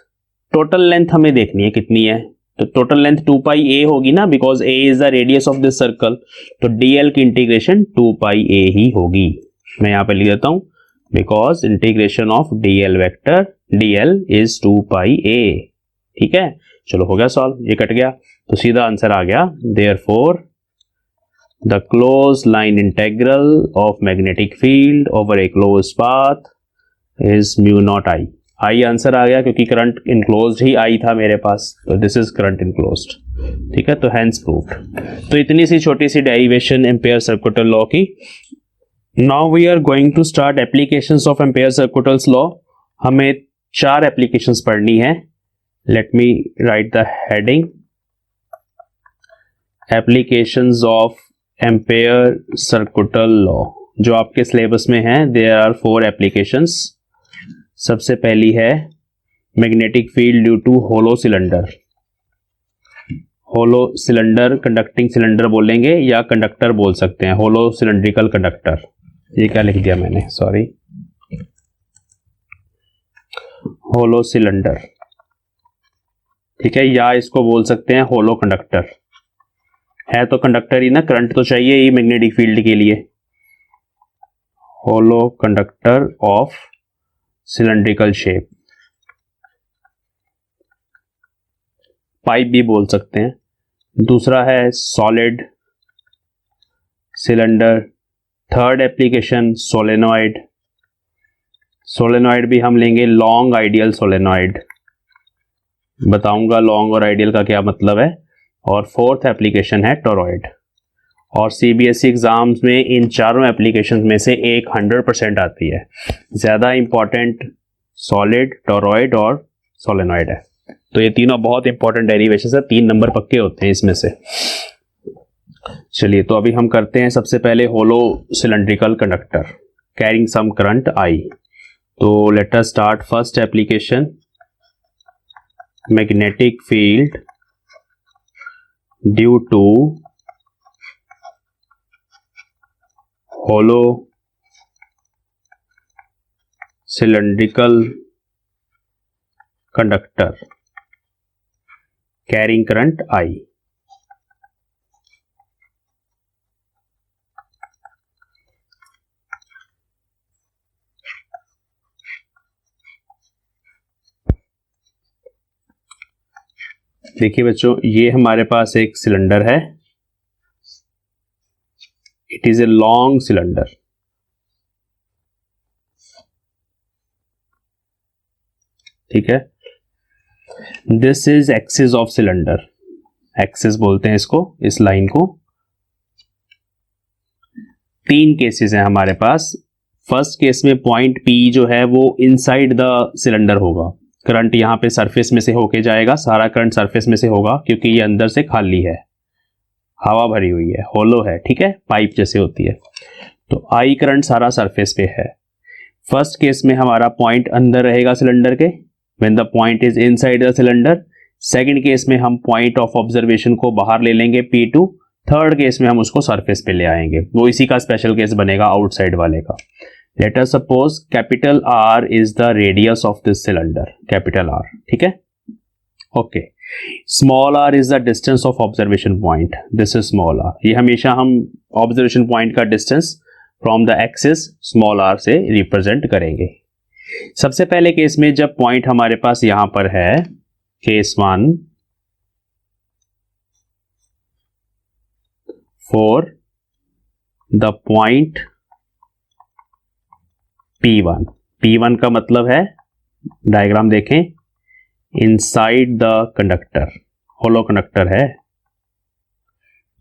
total length हमें देखनी है कितनी है, तो टोटल लेंथ 2 पाई A होगी ना, because A is the radius of this circle, तो DL की इंटीग्रेशन 2 पाई A ही होगी। मैं यहां पे लिख देता हूं, because integration of DL vector DL is 2 pi A। ठीक है, चलो हो गया सॉल्व, ये कट गया, तो सीधा आंसर आ गया। Therefore the close line integral of magnetic field over a close path is mu not I. I answer आ गया क्योंकि करंट इनक्लोज्ड ही आई था मेरे पास, तो दिस इज करंट इनक्लोज्ड। ठीक है, तो हेंस प्रूव्ड। तो इतनी सी छोटी सी डेरिवेशन एम्पेयर सर्कुटल लॉ की। Now we are going to start applications of Ampere circuital's law. हमें 4 एप्लीकेशंस पढ़नी है। Let me write the heading, applications of Ampere circuital law. जो आपके सिलेबस में है, देयर आर 4 एप्लीकेशंस। सबसे पहली है magnetic field due to hollow cylinder. Hollow cylinder, conducting cylinder बोलेंगे या कंडक्टर बोल सकते हैं, होलो सिलेंड्रिकल कंडक्टर। ये क्या लिख दिया मैंने, सॉरी, होलो सिलेंडर। ठीक है, या इसको बोल सकते हैं होलो कंडक्टर। है तो कंडक्टर ही ना, करंट तो चाहिए ही मैग्नेटिक फील्ड के लिए। Hollow conductor of cylindrical shape, pipe भी बोल सकते हैं। दूसरा है solid cylinder. Third application solenoid. Solenoid भी हम लेंगे लॉन्ग आइडियल सोलेनॉइड, बताऊंगा लॉन्ग और आइडियल का क्या मतलब है। और फोर्थ एप्लीकेशन है टोरॉइड। और CBSE एग्जाम्स में इन चारों एप्लीकेशन में से एक 100% आती है। ज्यादा इंपॉर्टेंट सॉलिड, टोरॉइड और सोलेनॉइड है। तो ये तीनों बहुत इंपॉर्टेंट डेरिवेशन है, 3 नंबर पक्के होते हैं इसमें से। चलिए, तो अभी हम करते हैं सबसे पहले hollow cylindrical conductor carrying some current I। तो let us start first application, magnetic field due to hollow cylindrical conductor carrying current I। देखिए बच्चों, ये हमारे पास एक सिलेंडर है, it is a long cylinder. ठीक है, this is axis of cylinder, axis बोलते हैं इसको, इस लाइन को। 3 केसेस हैं हमारे पास। फर्स्ट केस में पॉइंट P जो है वो इनसाइड द सिलेंडर होगा, करंट यहां पे सरफेस में से होके जाएगा, सारा करंट सरफेस में से होगा क्योंकि ये अंदर से खाली है, हवा भरी हुई है, होलो है। ठीक है, पाइप जैसे होती है। तो I करंट सारा सरफेस पे है। फर्स्ट केस में हमारा पॉइंट अंदर रहेगा सिलेंडर के, when the point is inside the cylinder. Second case में हम पॉइंट ऑफ ऑब्जर्वेशन को बाहर ले लेंगे P2। थर्ड केस में हम उसको सरफेस पे ले आएंगे, वो इसी का स्पेशल केस बनेगा आउटसाइड वाले का। Let us suppose capital R is the radius of this cylinder, capital R, ठीक है, okay. Small r is the distance of observation point, this is small r। ये हमेशा हम ऑब्जर्वेशन पॉइंट का distance from the axis small r से represent करेंगे। सबसे पहले केस में जब पॉइंट हमारे पास यहां पर है, case 1 for the point P1, P1 का मतलब है, डायग्राम देखें, inside the conductor, hollow conductor है,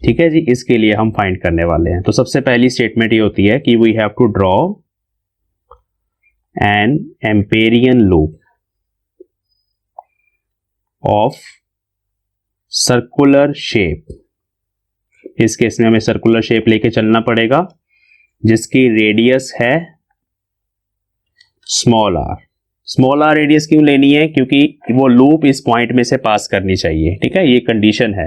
ठीक है जी। इसके लिए हम फाइंड करने वाले हैं। तो सबसे पहली स्टेटमेंट ये होती है कि we have to draw an amperian loop of circular shape. इस केस में हमें सर्कुलर शेप लेके चलना पड़ेगा जिसकी रेडियस है small r। Small r radius क्यों लेनी है? क्योंकि वो लूप इस पॉइंट में से पास करनी चाहिए, ठीक है, ये कंडीशन है।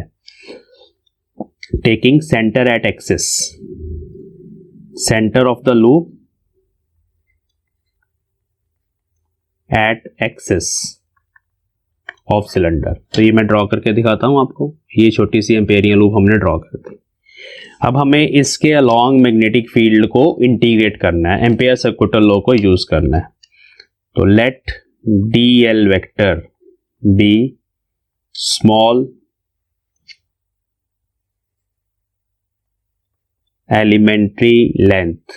Taking centre at axis, centre of the loop at axis of cylinder. तो ये मैं ड्रॉ करके दिखाता हूं आपको। ये छोटी सी एम्पेरियन लूप हमने ड्रॉ कर दी। अब हमें इसके अलोंग मैग्नेटिक फील्ड को इंटीग्रेट करना है, एम्पेयर सर्कुलर लॉ को यूज करना है। तो let dl vector be small elementary length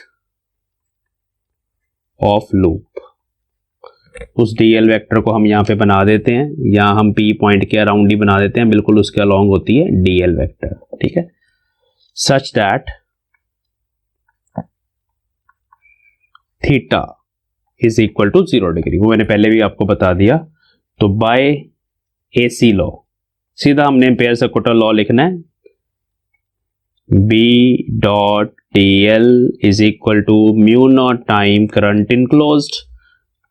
of loop. उस dl वेक्टर को हम यहां पे बना देते हैं, यहां हम p पॉइंट के अराउंड ही बना देते हैं, बिल्कुल उसके अलोंग होती है dl वेक्टर, ठीक है, such that theta is equal to 0 degree. वो मैंने पहले भी आपको बता दिया। तो बाय AC लॉ सीधा हमने एम्पेयर सर्कुलर लॉ लिखना है, B dot DL is equal to mu naught time current enclosed.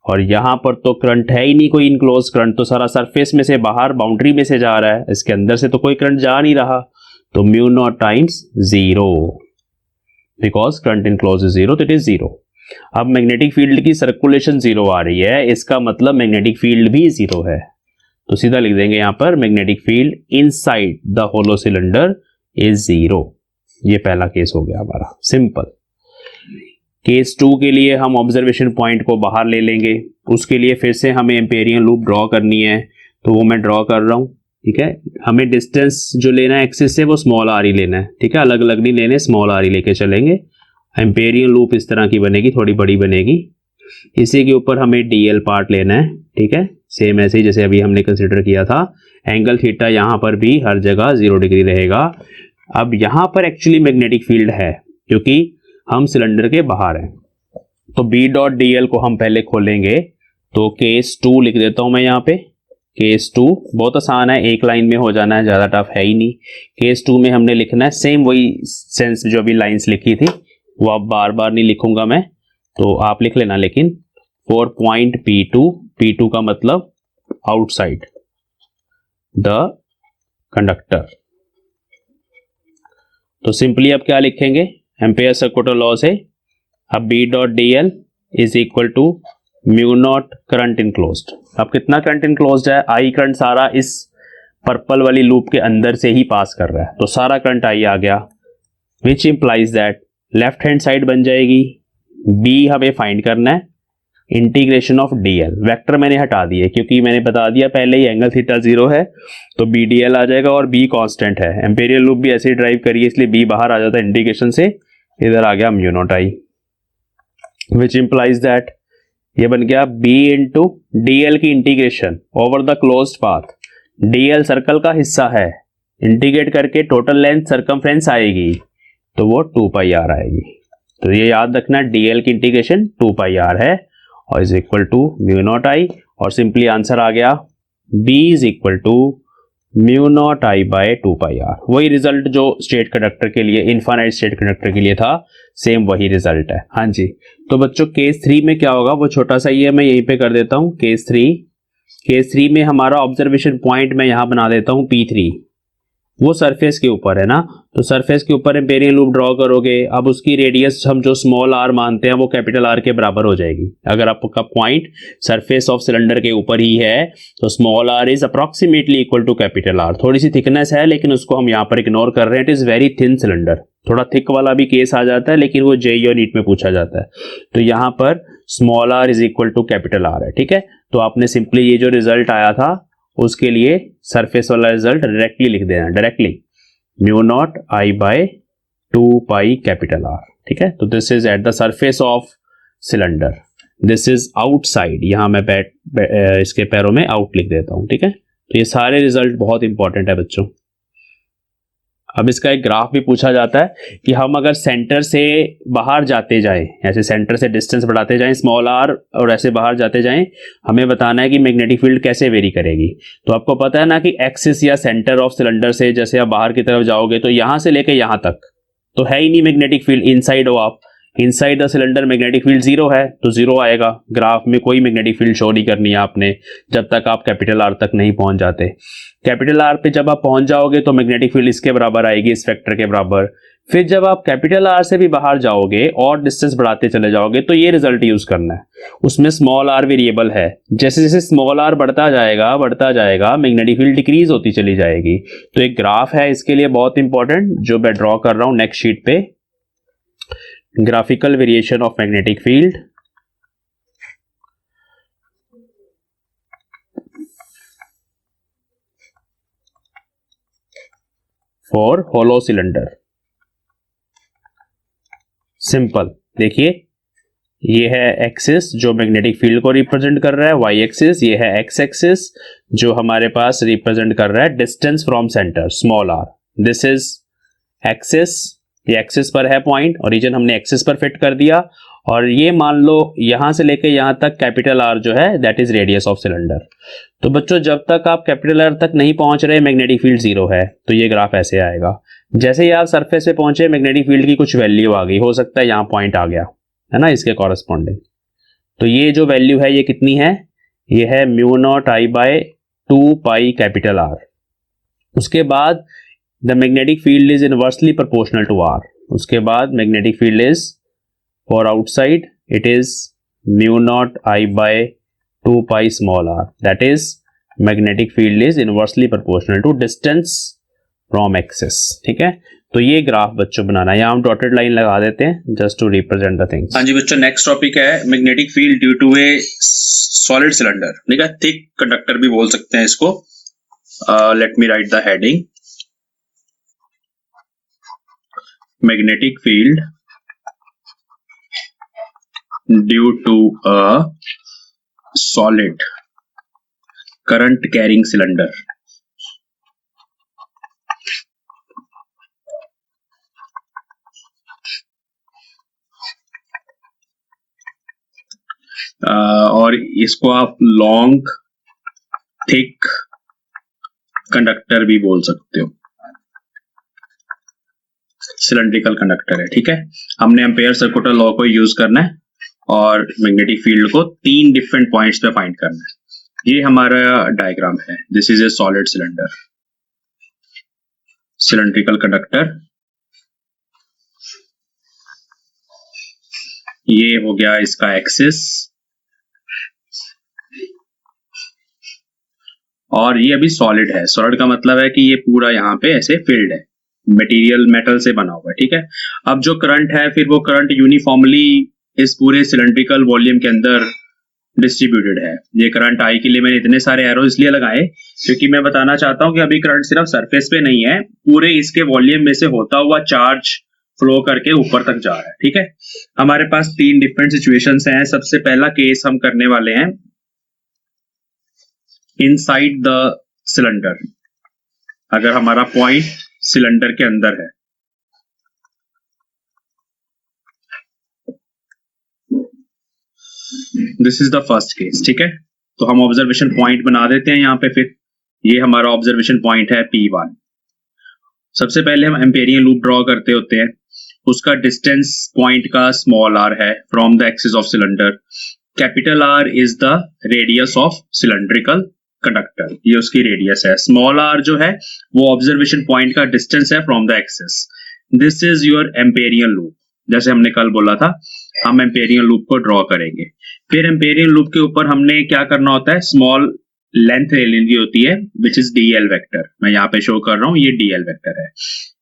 और यहां पर तो करंट है ही नहीं कोई इनक्लोज करंट, तो सारा सरफेस में से बाहर बाउंड्री में से जा रहा है, इसके अंदर से तो कोई करंट जा नहीं रहा। तो mu naught times 0, because current enclose is 0, तो इट इज 0। अब मैग्नेटिक फील्ड की सर्कुलेशन 0 आ रही है, इसका मतलब मैग्नेटिक फील्ड भी 0 है। तो सीधा लिख देंगे यहां पर magnetic field inside the hollow cylinder is 0। ये पहला केस हो गया हमारा, सिंपल। केस 2 के लिए हम ऑब्जर्वेशन पॉइंट को बाहर ले लेंगे। उसके लिए फिर से हमें एम्पेरियन लूप ड्रॉ करनी है, तो वो मैं ड्रॉ कर रहा हूं, ठीक है। हमें डिस्टेंस जो लेना है एक्सिस से वो स्मॉल r ही लेना है, ठीक है, अलग अलग नहीं लेने, स्मॉल r ही लेके चलेंगे। एम्पेरियन लूप इस तरह की बनेगी, थोड़ी बड़ी बनेगी। इसी के ऊपर हमें dl पार्ट लेना है, ठीक है, सेम ऐसे ही जैसे अभी हमने कंसिडर किया था। एंगल थीटा यहां पर भी हर जगह 0 डिग्री रहेगा। अब यहां पर एक्चुअली मैग्नेटिक फील्ड है क्योंकि हम सिलेंडर के बाहर हैं। तो B डॉट DL को हम पहले खोलेंगे। तो केस 2 लिख देता हूं मैं यहाँ पे। केस 2 बहुत आसान है, एक लाइन में हो जाना है, ज़्यादा टफ है ही नहीं। केस 2 में हमने लिखना है सेम वही सेंस जो अभी लाइंस लिखी थी, वो अब बार बार नहीं लिखूंगा मैं, तो आप लिख लेना। लेकिन फॉर पॉइंट P2 का मतलब आउटसाइड द कंडक्टर। तो सिंपली अब क्या लिखेंगे एम्पेयर सर्कुलर लॉ से, अब B dot DL is equal to mu naught current enclosed. अब कितना करंट इनक्लोज्ड है? I करंट सारा इस पर्पल वाली लूप के अंदर से ही पास कर रहा है, तो सारा करंट I आ गया, which implies that left hand side बन जाएगी। B हमें फाइंड करना है, इंटीग्रेशन ऑफ DL। वेक्टर मैंने हटा दिए क्योंकि मैंने बता दिया पहले ही एंगल थीटा 0 है, तो B DL आ जाएगा और B कांस्टेंट है। एम्पेरियल लूप भी ऐसे ही ड्राइव करिए, इसलिए B बाहर आ जाता है इंटीग्रेशन से, इधर आ गया mu naught I, which implies that ये बन गया B इंटू DL की integration over the closed path. DL circle का हिस्सा है, इंटीग्रेट करके टोटल लेंथ सर्कमफ्रेंस आएगी, तो वो 2 पाई r आएगी। तो ये याद रखना DL की इंटीग्रेशन 2 पाई r है और is equal to mu naught I, और सिंपली आंसर आ गया B is equal to mu naught I by 2 pi r। वही रिजल्ट जो स्टेट कंडक्टर के लिए, इनफाइनाइट स्टेट कंडक्टर के लिए था, सेम वही रिजल्ट है। हाँ जी, तो बच्चों केस 3 में क्या होगा वो छोटा सा ही है, मैं यहीं पे कर देता हूं। केस 3 में हमारा ऑब्जर्वेशन पॉइंट मैं यहां बना देता हूं P3, वो सरफेस के ऊपर है ना, तो सरफेस के ऊपर एम्पेरियल लूप ड्रॉ करोगे, अब उसकी रेडियस हम जो स्मॉल आर मानते हैं वो कैपिटल आर के बराबर हो जाएगी। अगर आपका पॉइंट सरफेस ऑफ सिलेंडर के ऊपर ही है तो small r is approximately equal to capital R. थोड़ी सी थिकनेस है लेकिन उसको हम यहाँ पर इग्नोर कर रहे हैं, it is very thin cylinder. थोड़ा थिक वाला भी केस आ जाता है लेकिन वो जेईई और नीट में पूछा जाता है। तो यहाँ पर small r is equal to capital R है, ठीक है। तो आपने सिंपली ये जो रिजल्ट आया था उसके लिए सरफेस वाला रिजल्ट डायरेक्टली लिख देना, directly mu naught I by 2 pi capital R, ठीक है। तो this is eight the surface of cylinder, this is outside, यहां मैं इसके पैरों में आउट लिख देता हूं, ठीक है। तो ये सारे रिजल्ट बहुत इंपॉर्टेंट है बच्चों। अब इसका एक ग्राफ भी पूछा जाता है कि हम अगर सेंटर से बाहर जाते जाएं, ऐसे सेंटर से डिस्टेंस बढ़ाते जाएं स्मॉल आर और ऐसे बाहर जाते जाएं, हमें बताना है कि मैग्नेटिक फील्ड कैसे वेरी करेगी। तो आपको पता है ना कि एक्सिस या सेंटर ऑफ सिलेंडर से जैसे आप बाहर की तरफ जाओगे तो यहां से लेके यहां तक तो है ही नहीं मैग्नेटिक फील्ड, इनसाइड हो आप, inside the cylinder magnetic field 0 है तो 0 आएगा। ग्राफ में कोई मैग्नेटिक फील्ड शो नहीं करनी है आपने जब तक आप कैपिटल आर तक नहीं पहुंच जाते। कैपिटल आर पे जब आप पहुंच जाओगे तो मैग्नेटिक फील्ड इसके बराबर आएगी, इस फैक्टर के बराबर। फिर जब आप कैपिटल आर से भी बाहर जाओगे और डिस्टेंस बढ़ाते चले जाओगे तो ये रिजल्ट यूज करना है। उसमें स्मॉल आर वेरिएबल है, जैसे जैसे स्मॉल आर बढ़ता जाएगा मैग्नेटिक फील्ड डिक्रीज होती चली जाएगी। तो एक ग्राफ है इसके लिए बहुत इंपॉर्टेंट जो मैं ड्रॉ कर रहा हूं नेक्स्ट शीट पे, graphical variation of magnetic field for hollow cylinder। Simple देखिए, ये है एक्सिस जो मैग्नेटिक फील्ड को रिप्रेजेंट कर रहा है, वाई एक्सिस, ये है एक्स एक्सिस जो हमारे पास रिप्रेजेंट कर रहा है distance from centre small r. This is axis, ये एक्सिस पर है पॉइंट, ओरिजिन हमने एक्सिस पर फिट कर दिया और ये मान लो यहां से लेके यहां तक कैपिटल आर जो है that is radius of cylinder. तो बच्चों जब तक आप कैपिटल आर तक नहीं पहुंच रहे मैग्नेटिक फील्ड 0 है, तो ये ग्राफ ऐसे आएगा। जैसे ही आप सरफेस पे पहुंचे मैग्नेटिक फील्ड की कुछ वैल्यू आ गई, हो सकता है यहां पॉइंट आ गया है ना इसके कॉरेस्पॉन्डिंग, तो ये जो वैल्यू है ये कितनी है, ये है mu not I by 2 pi capital R. उसके बाद the magnetic field is inversely proportional to R। उसके बाद magnetic field is for outside it is mu naught I by 2 pi small r, that is magnetic field is inversely proportional to distance from axis, ठीक है। तो ये graph बच्चों बनाना है, यहाँ हम डॉटेड लाइन लगा देते हैं just to represent the things. हाँ जी बच्चों, नेक्स्ट टॉपिक है magnetic field due to a solid cylinder, ठीक है, थिक कंडक्टर भी बोल सकते हैं इसको। Let me write the heading, magnetic field due to a solid current carrying cylinder। और इसको आप लॉन्ग थिक कंडक्टर भी बोल सकते हो, सिलेंड्रिकल कंडक्टर है, ठीक है। हमने एम्पेयर सर्कुलर लॉ को यूज करना है और मैग्नेटिक फील्ड को 3 डिफरेंट पॉइंट्स पे फाइंड करना है। ये हमारा डायग्राम है, this is a solid cylinder, cylindrical conductor. ये हो गया इसका एक्सिस और ये अभी सॉलिड है। सॉलिड का मतलब है कि ये पूरा यहाँ पे ऐसे फिल्ड है, मटेरियल मेटल से बना हुआ है, ठीक है। अब जो करंट है फिर वो करंट यूनिफॉर्मली इस पूरे सिलेंड्रिकल वॉल्यूम के अंदर डिस्ट्रीब्यूटेड है। ये करंट आई के लिए मैंने इतने सारे एरो इसलिए लगाए क्योंकि मैं बताना चाहता हूं कि अभी करंट सिर्फ सरफेस पे नहीं है, पूरे इसके वॉल्यूम में से होता हुआ चार्ज फ्लो करके ऊपर तक जा रहा है, ठीक है। हमारे पास 3 डिफरेंट सिचुएशंस हैं। सबसे पहला केस हम करने वाले हैं इनसाइड द सिलेंडर, अगर हमारा पॉइंट सिलेंडर के अंदर है। This is the first case, ठीक है। तो हम ऑब्जर्वेशन पॉइंट बना देते हैं यहाँ पे। फिर ये हमारा ऑब्जर्वेशन पॉइंट है P1। सबसे पहले हम एम्पेरियन लूप ड्रॉ करते होते हैं, उसका डिस्टेंस पॉइंट का स्मॉल r है from the axis of cylinder. Capital R is the radius of cylindrical conductor, ये उसकी रेडियस है। स्मॉल आर जो है वो ऑब्जर्वेशन पॉइंट का डिस्टेंस है from the axis. This is your Amperian loop. जैसे हमने कल बोला था, हम एम्पेरियन लूप को ड्रॉ करेंगे। फिर एम्पेरियन लूप के ऊपर हमने क्या करना होता है, स्मॉल लेंथ ले लेनी होती है विच इज डीएल वेक्टर। मैं यहाँ पे शो कर रहा हूँ, ये डीएल वेक्टर है।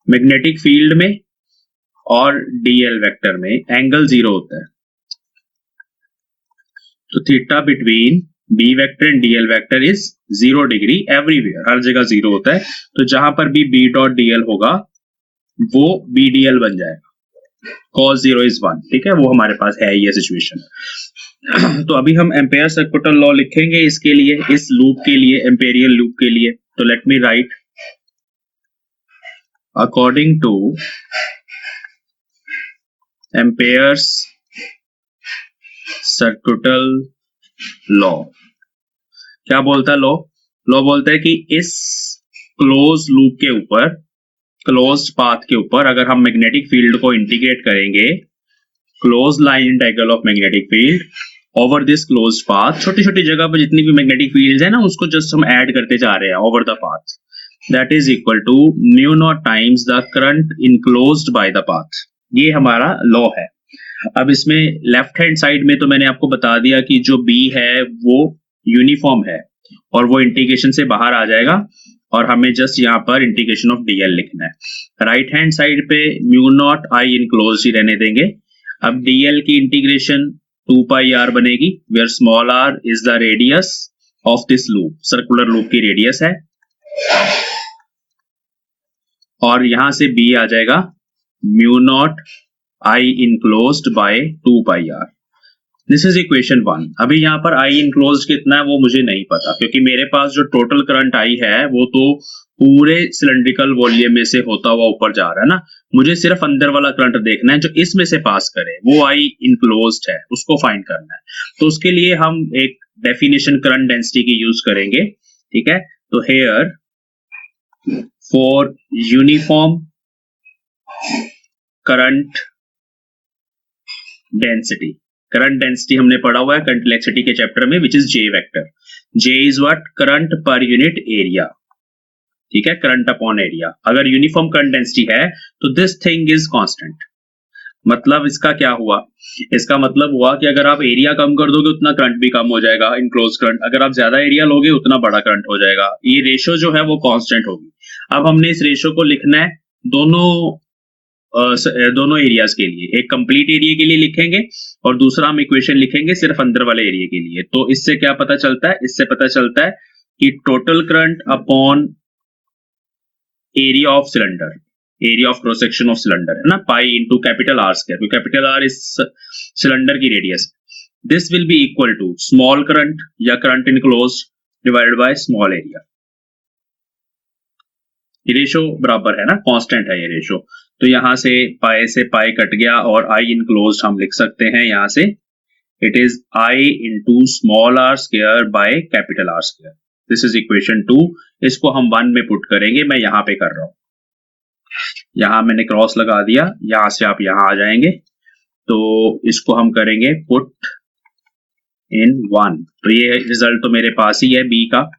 मैग्नेटिक फील्ड में और डीएल वेक्टर में एंगल 0 होता है, तो theta between B vector and DL vector is 0 degree everywhere, हर जगह 0 होता है। तो जहां पर भी बी डॉट डीएल होगा वो बी डीएल बन जाएगा, cos 0 is 1, ठीक है, वो हमारे पास है ये सिचुएशन। तो अभी हम एम्पेयर सर्कुलर लॉ लिखेंगे इसके लिए, इस लूप के लिए, एम्पेरियल लूप के लिए। तो let me write, according to Ampere's circular law, क्या बोलता है लॉ? लॉ बोलता है कि इस क्लोज लूप के ऊपर, क्लोज्ड पाथ के ऊपर अगर हम मैग्नेटिक फील्ड को इंटीग्रेट करेंगे, close line integral of magnetic field over this closed path, छोटी छोटी जगह पर जितनी भी मैग्नेटिक फील्ड्स है ना उसको जस्ट हम ऐड करते जा रहे हैं over the path, that is equal to mu naught times the current enclosed by the path. ये हमारा लॉ है। अब इसमें लेफ्ट हैंड साइड में तो मैंने आपको बता दिया कि जो B है वो यूनिफॉर्म है और वो इंटीग्रेशन से बाहर आ जाएगा और हमें जस्ट यहाँ पर इंटीग्रेशन ऑफ डीएल लिखना है। राइट हैंड साइड पे म्यू नॉट आई इनक्लोज्ड ही रहने देंगे। अब डीएल की इंटीग्रेशन 2 पाई आर बनेगी, where small r is the radius of this loop, circular loop की रेडियस है। और यहां से B आ जाएगा mu not I enclosed by 2 pi r. This is equation 1। अभी यहाँ पर आई इनक्लोज्ड कितना है वो मुझे नहीं पता, क्योंकि मेरे पास जो टोटल करंट आई है वो तो पूरे सिलेंड्रिकल वॉल्यूम में से होता हुआ ऊपर जा रहा है ना। मुझे सिर्फ अंदर वाला करंट देखना है जो इसमें से पास करे, वो आई इनक्लोज्ड है, उसको फाइंड करना है। तो उसके लिए हम एक डेफिनेशन करंट डेंसिटी की यूज करेंगे, ठीक है। तो here for uniform current density, current density हमने पढ़ा हुआ है करंट इलेक्ट्रिसिटी के चैप्टर में, which is J vector. J is what? Current per unit area, ठीक है, करंट अपॉन एरिया। अगर यूनिफॉर्म करंट डेंसिटी है तो दिस थिंग इज कांस्टेंट। मतलब इसका क्या हुआ? इसका मतलब हुआ कि अगर आप एरिया कम कर दोगे उतना करंट भी कम हो जाएगा, इनक्लोज करंट। अगर आप ज्यादा एरिया लोगे उतना बड़ा करंट हो जाएगा। ये रेशो जो है वो कांस्टेंट होगी। अब हमने इस रेशो को लिखना है दोनों एरियाज के लिए। एक कंप्लीट एरिया के लिए लिखेंगे और दूसरा हम इक्वेशन लिखेंगे सिर्फ अंदर वाले एरिया के लिए। तो इससे क्या पता चलता है? इससे पता चलता है कि total current upon area of cylinder, area of cross section of cylinder है ना, pi into capital R square. Capital R इस सिलेंडर की radius, this will be equal to small current या current enclosed divided by small area. ये ratio बराबर है ना, constant है ये रेशो। तो यहां से पाई कट गया और आई इनक्लोज्ड हम लिख सकते हैं यहां से, it is I into small r square by capital R square. This is equation 2। इसको हम 1 में पुट करेंगे। मैं यहां पे कर रहा हूं, यहां मैंने क्रॉस लगा दिया, यहां से आप यहां आ जाएंगे। तो इसको हम करेंगे पुट इन 1। तो ये रिजल्ट तो मेरे पास ही है बी का।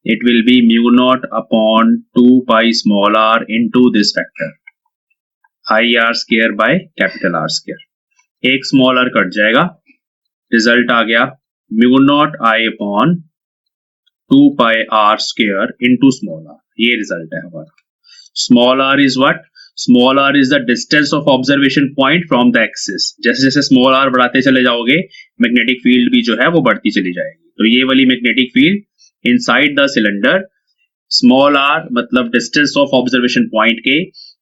It will be mu naught upon 2 pi small r into this factor I r square by capital R square। एक small r कट जाएगा, रिजल्ट आ गया mu naught I upon 2 pi r square into small r। ये result है हमारा। small r is what? small r is the distance of observation point from the axis। जैसे जैसे small r बढ़ाते चले जाओगे मैग्नेटिक फील्ड भी जो है वो बढ़ती चली जाएगी। तो ये वाली magnetic field inside the cylinder, small r मतलब distance of observation point के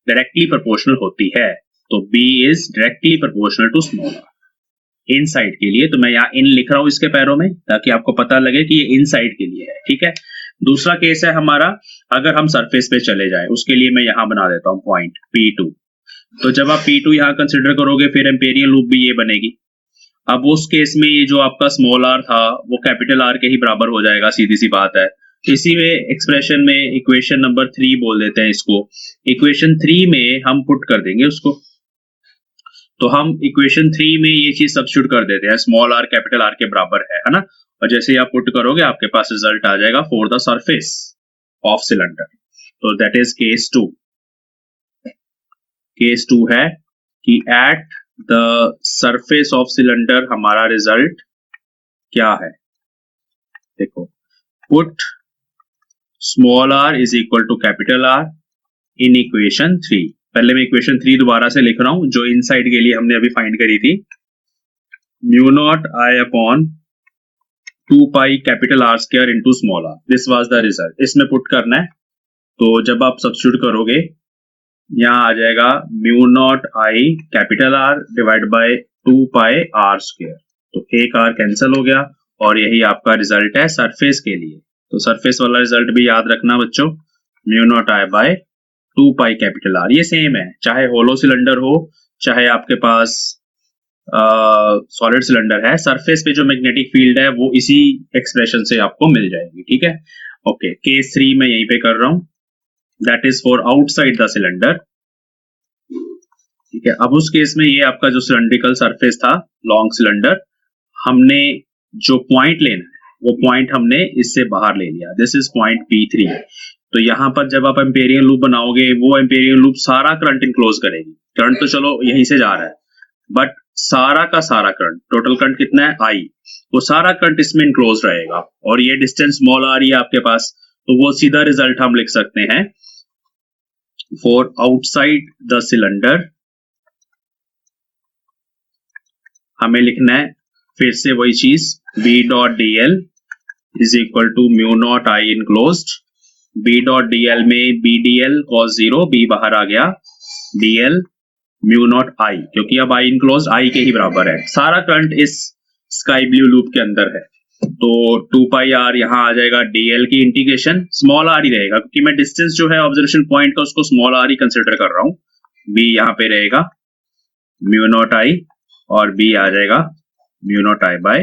directly proportional होती है। तो B is directly proportional to small r inside के लिए। तो मैं यहाँ in लिख रहा हूं इसके पैरों में ताकि आपको पता लगे कि ये inside के लिए है, ठीक है। दूसरा केस है हमारा, अगर हम सरफेस पे चले जाएं, उसके लिए मैं यहाँ बना देता हूँ पॉइंट P2। तो जब आप P2 यहाँ कंसिडर करोगे फिर एम्पेरियन लूप भी ये बनेगी। अब उस केस में ये जो आपका स्मॉल आर था वो कैपिटल आर के ही बराबर हो जाएगा, सीधी सी बात है। इसी में एक्सप्रेशन में इक्वेशन नंबर 3 बोल देते हैं इसको। इक्वेशन 3 में हम पुट कर देंगे उसको। तो हम इक्वेशन 3 में ये चीज सब्स्टिट्यूट कर देते हैं, स्मॉल आर कैपिटल आर के बराबर है ना, और जैसे ही आप पुट करोगे आपके पास रिजल्ट आ जाएगा for the surface of cylinder. तो दैट इज केस 2। केस 2 है कि at the surface of cylinder हमारा रिजल्ट क्या है। देखो, put small r is equal to capital R in equation 3। पहले मैं इक्वेशन 3 दोबारा से लिख रहा हूं जो इनसाइड के लिए हमने अभी फाइंड करी थी। Mu not I upon 2 pi capital R square into small r, this was the result. इसमें पुट करना है, तो जब आप सब्स्टिट्यूट करोगे यहाँ आ जाएगा mu not I capital R divide by 2 pi R square, तो एक R कैंसिल हो गया और यही आपका रिजल्ट है सरफेस के लिए। तो सरफेस वाला रिजल्ट भी याद रखना बच्चों, mu naught I by 2 pi capital R। ये सेम है, चाहे होलो सिलेंडर हो चाहे आपके पास सॉलिड सिलेंडर है, सरफेस पे जो मैग्नेटिक फील्ड है वो इसी एक्सप्रेशन से आपको मिल जाएगी। ठीक है, ओके। केस 3 मैं यहीं पे कर रहा हूं, that is for outside the cylinder. ठीक है, अब उस केस में ये आपका जो सिलेंड्रिकल सरफेस था लॉन्ग सिलेंडर, हमने जो पॉइंट लेना है वो पॉइंट हमने इससे बाहर ले लिया, दिस इज पॉइंट P3। तो यहां पर जब आप एम्पेरियन लूप बनाओगे वो एम्पेरियन लूप सारा करंट इनक्लोज करेगी। करंट तो चलो यहीं से जा रहा है, बट सारा का सारा करंट, टोटल करंट कितना है I, वो सारा करंट इसमें इनक्लोज रहेगा। और ये डिस्टेंस स्मॉल r है आपके पास, तो वो सीधा रिजल्ट हम लिख सकते हैं फॉर आउटसाइड द सिलेंडर। हमें लिखना है फिर से वही चीज, B dot dl is equal to mu naught I enclosed. B dot dl में B dl cos 0, B बाहर आ गया, dl म्यू नॉट I, क्योंकि अब I इनक्लोज्ड I के ही बराबर है। सारा करंट इस स्काई ब्लू लूप के अंदर है, तो 2 पाई r यहाँ आ जाएगा, dl की इंटीग्रेशन स्मॉल r ही रहेगा क्योंकि मैं डिस्टेंस जो है ऑब्जर्वेशन पॉइंट का उसको स्मॉल r ही कंसिडर कर रहा हूं। B यहाँ पे रहेगा म्यू नॉट I और B आ जाएगा mu naught I by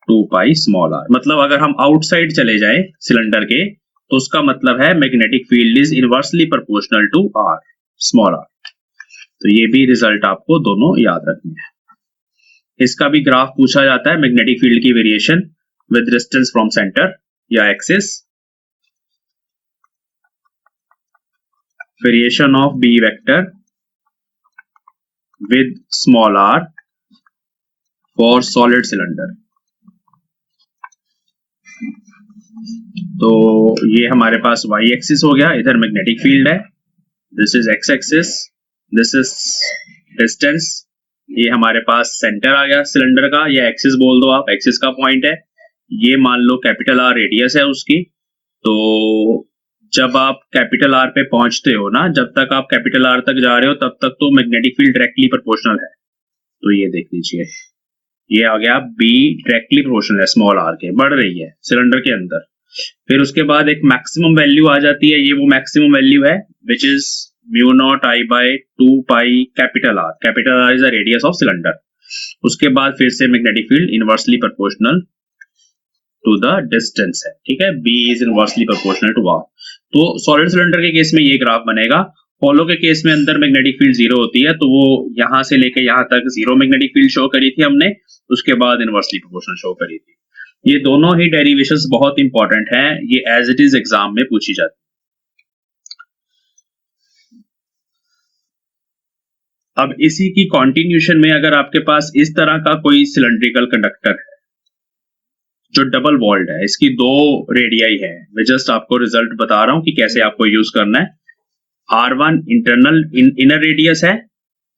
2 pi small r। मतलब अगर हम आउटसाइड चले जाए सिलेंडर के तो उसका मतलब है magnetic field is inversely proportional to r small r। तो ये भी रिजल्ट आपको दोनों याद रखने हैं। इसका भी ग्राफ पूछा जाता है, मैग्नेटिक फील्ड की variation with distance from center या axis, variation of B vector with small r for solid cylinder. तो ये हमारे पास y एक्सिस हो गया, इधर मैग्नेटिक फील्ड है, this is x axis, this is distance, ये हमारे पास सेंटर आ गया सिलेंडर का, या एक्सिस बोल दो आप, एक्सिस का पॉइंट है, ये मान लो कैपिटल R रेडियस है उसकी। तो जब आप कैपिटल R पे पहुंचते हो ना, जब तक आप कैपिटल R तक जा रहे हो तब तक तो मैग्नेटिक फील्ड डायरेक्टली प्रोपोर्शनल है। तो ये देख लीजिए, ये आ गया B डायरेक्टली प्रोपोर्शनल है स्मॉल r के, बढ़ रही है सिलेंडर के अंदर। फिर उसके बाद एक मैक्सिमम वैल्यू आ जाती है, ये वो मैक्सिमम वैल्यू है which is mu naught I by 2 pi capital R। Capital R is the radius of cylinder. उसके बाद फिर से magnetic field inversely proportional to the distance है। ठीक है, B is inversely proportional to R। तो solid cylinder के case में ये ग्राफ बनेगा। होलो के केस में अंदर मैग्नेटिक फील्ड 0 होती है, तो वो यहां से लेके यहां तक 0 मैग्नेटिक फील्ड शो करी थी हमने, उसके बाद इनवर्सली प्रोपोर्शनल शो करी थी। ये दोनों ही डेरिवेशंस बहुत इंपॉर्टेंट हैं, ये एज इट इज एग्जाम में पूछी जाती है। अब इसी की कॉन्टिन्यूशन में अगर आपके पास इस तरह का कोई सिलेंड्रिकल कंडक्टर है जो डबल वॉल्ड है, इसकी 2 रेडियाई है, मैं जस्ट आपको रिजल्ट बता रहा हूं कि कैसे आपको यूज करना है। R1 इंटरनल इनर रेडियस है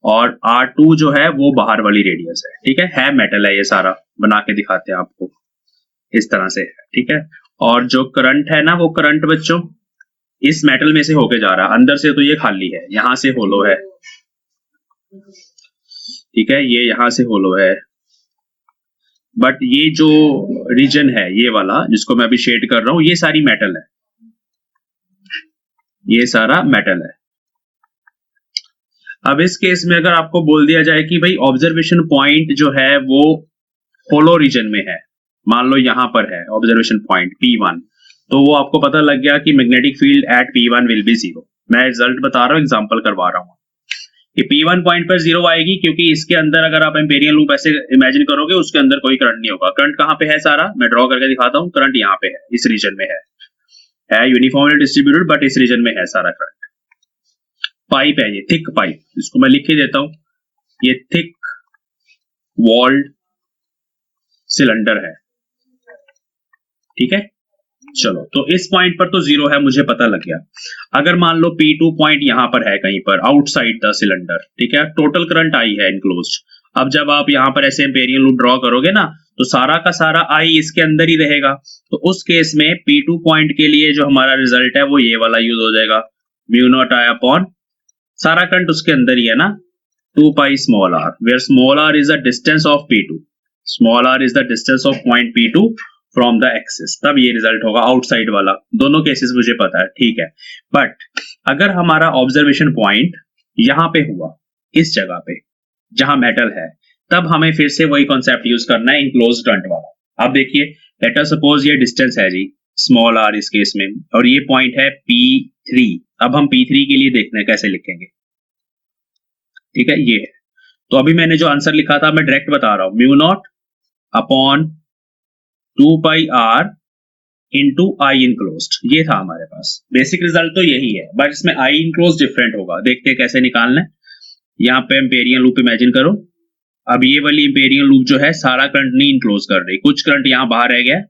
और R2 जो है वो बाहर वाली रेडियस है। ठीक है मेटल है, ये सारा बना के दिखाते हैं आपको, इस तरह से है। ठीक है, और जो करंट है ना, वो करंट बच्चों इस मेटल में से होके जा रहा है, अंदर से तो ये खाली है, यहां से होलो है। ठीक है, ये यहां से होलो है, बट ये जो रीजन है ये वाला जिसको मैं अभी शेड कर रहा हूं, ये सारी मेटल है, ये सारा मेटल है। अब इस केस में अगर आपको बोल दिया जाए कि भाई ऑब्जर्वेशन पॉइंट जो है वो होलो रीजन में है, मान लो यहां पर है ऑब्जर्वेशन पॉइंट P1, तो वो आपको पता लग गया कि magnetic field at P1 will be 0। मैं रिजल्ट बता रहा हूं, एग्जांपल करवा रहा हूं। ये P1 पॉइंट पर 0 आएगी क्योंकि इसके अंदर अगर आप एम्पेरियल लूप ऐसे इमेजिन करोगे उसके अंदर कोई करंट नहीं होगा। करंट कहाँ पे है सारा, मैं ड्रॉ करके दिखाता हूँ। करंट यहाँ पे है, इस रीजन में है यूनिफॉर्मली डिस्ट्रीब्यूटेड, बट इस रीजन में है सारा करंट। पाइप है ये, थिक पाइप, इसको मैं लिख ही देता हूं, ये थिक वॉल्ड सिलेंडर है, ठीक है। चलो, तो इस पॉइंट पर तो 0 है, मुझे पता लग गया। अगर मान लो P2 पॉइंट यहां पर है कहीं पर आउटसाइड द सिलेंडर, ठीक है, टोटल करंट I है इनक्लोज्ड। अब जब आप यहां पर ऐसे एम्पेरियल लूप ड्रॉ करोगे ना, तो सारा का सारा I इसके अंदर ही रहेगा। तो उस केस में P2 पॉइंट के लिए जो हमारा रिजल्ट है वो ये वाला यूज हो जाएगा, म्यू नॉट I अपॉन, सारा करंट उसके अंदर ही है ना, 2 pi small r, where small r is the distance of P2, small r is the distance of point P2 from the axis. तब ये रिजल्ट होगा आउटसाइड वाला। दोनों केसेस मुझे पता है, ठीक है। बट अगर हमारा ऑब्जर्वेशन पॉइंट यहां पे हुआ, इस जगह पे जहां मेटल है, तब हमें फिर से वही कॉन्सेप्ट यूज करना है, इनक्लोज करंट वाला। अब देखिए, लेट अस सपोज ये डिस्टेंस है जी स्मॉल r इस केस में, और ये पॉइंट है P3। अब हम P3 के लिए देखते हैं कैसे लिखेंगे, ठीक है, ये है। तो अभी मैंने जो आंसर लिखा था मैं डायरेक्ट बता रहा हूं, mu naught upon 2 pi r into आई इनक्लोज्ड, ये था हमारे पास। बेसिक रिजल्ट तो यही है, बट इसमें आई इनक्लोज्ड डिफरेंट होगा। देखते हैं कैसे निकालना है। यहाँ पे एम्पेरियल लूप इमेजिन करो। अब ये वाली एम्पेरियल लूप जो है सारा करंट नहीं इनक्लोज कर रही, कुछ करंट यहाँ बाहर रह गया,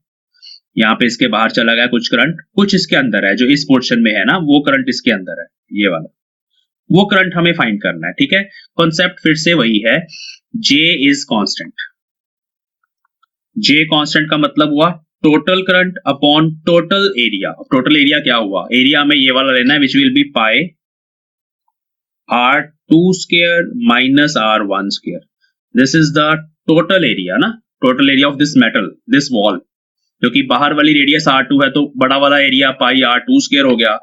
यहाँ पे इसके बाहर चला गया कुछ करंट, कुछ इसके अंदर है, जो इस पोर्शन में है ना वो करंट इसके अंदर है, ये वाला, वो करंट हमें फाइंड करना है, ठीक है। कॉन्सेप्ट फिर से वही है, J is constant. J constant का मतलब हुआ total current upon total area. Total area क्या हुआ, एरिया में ये वाला लेना है, which will be pi R2 square minus R1 square. This is the total area ना, total area of this metal, this wall. क्योंकि बाहर वाली रेडियस R2 है, तो बड़ा वाला एरिया पाई R2 स्क्वायर हो गया,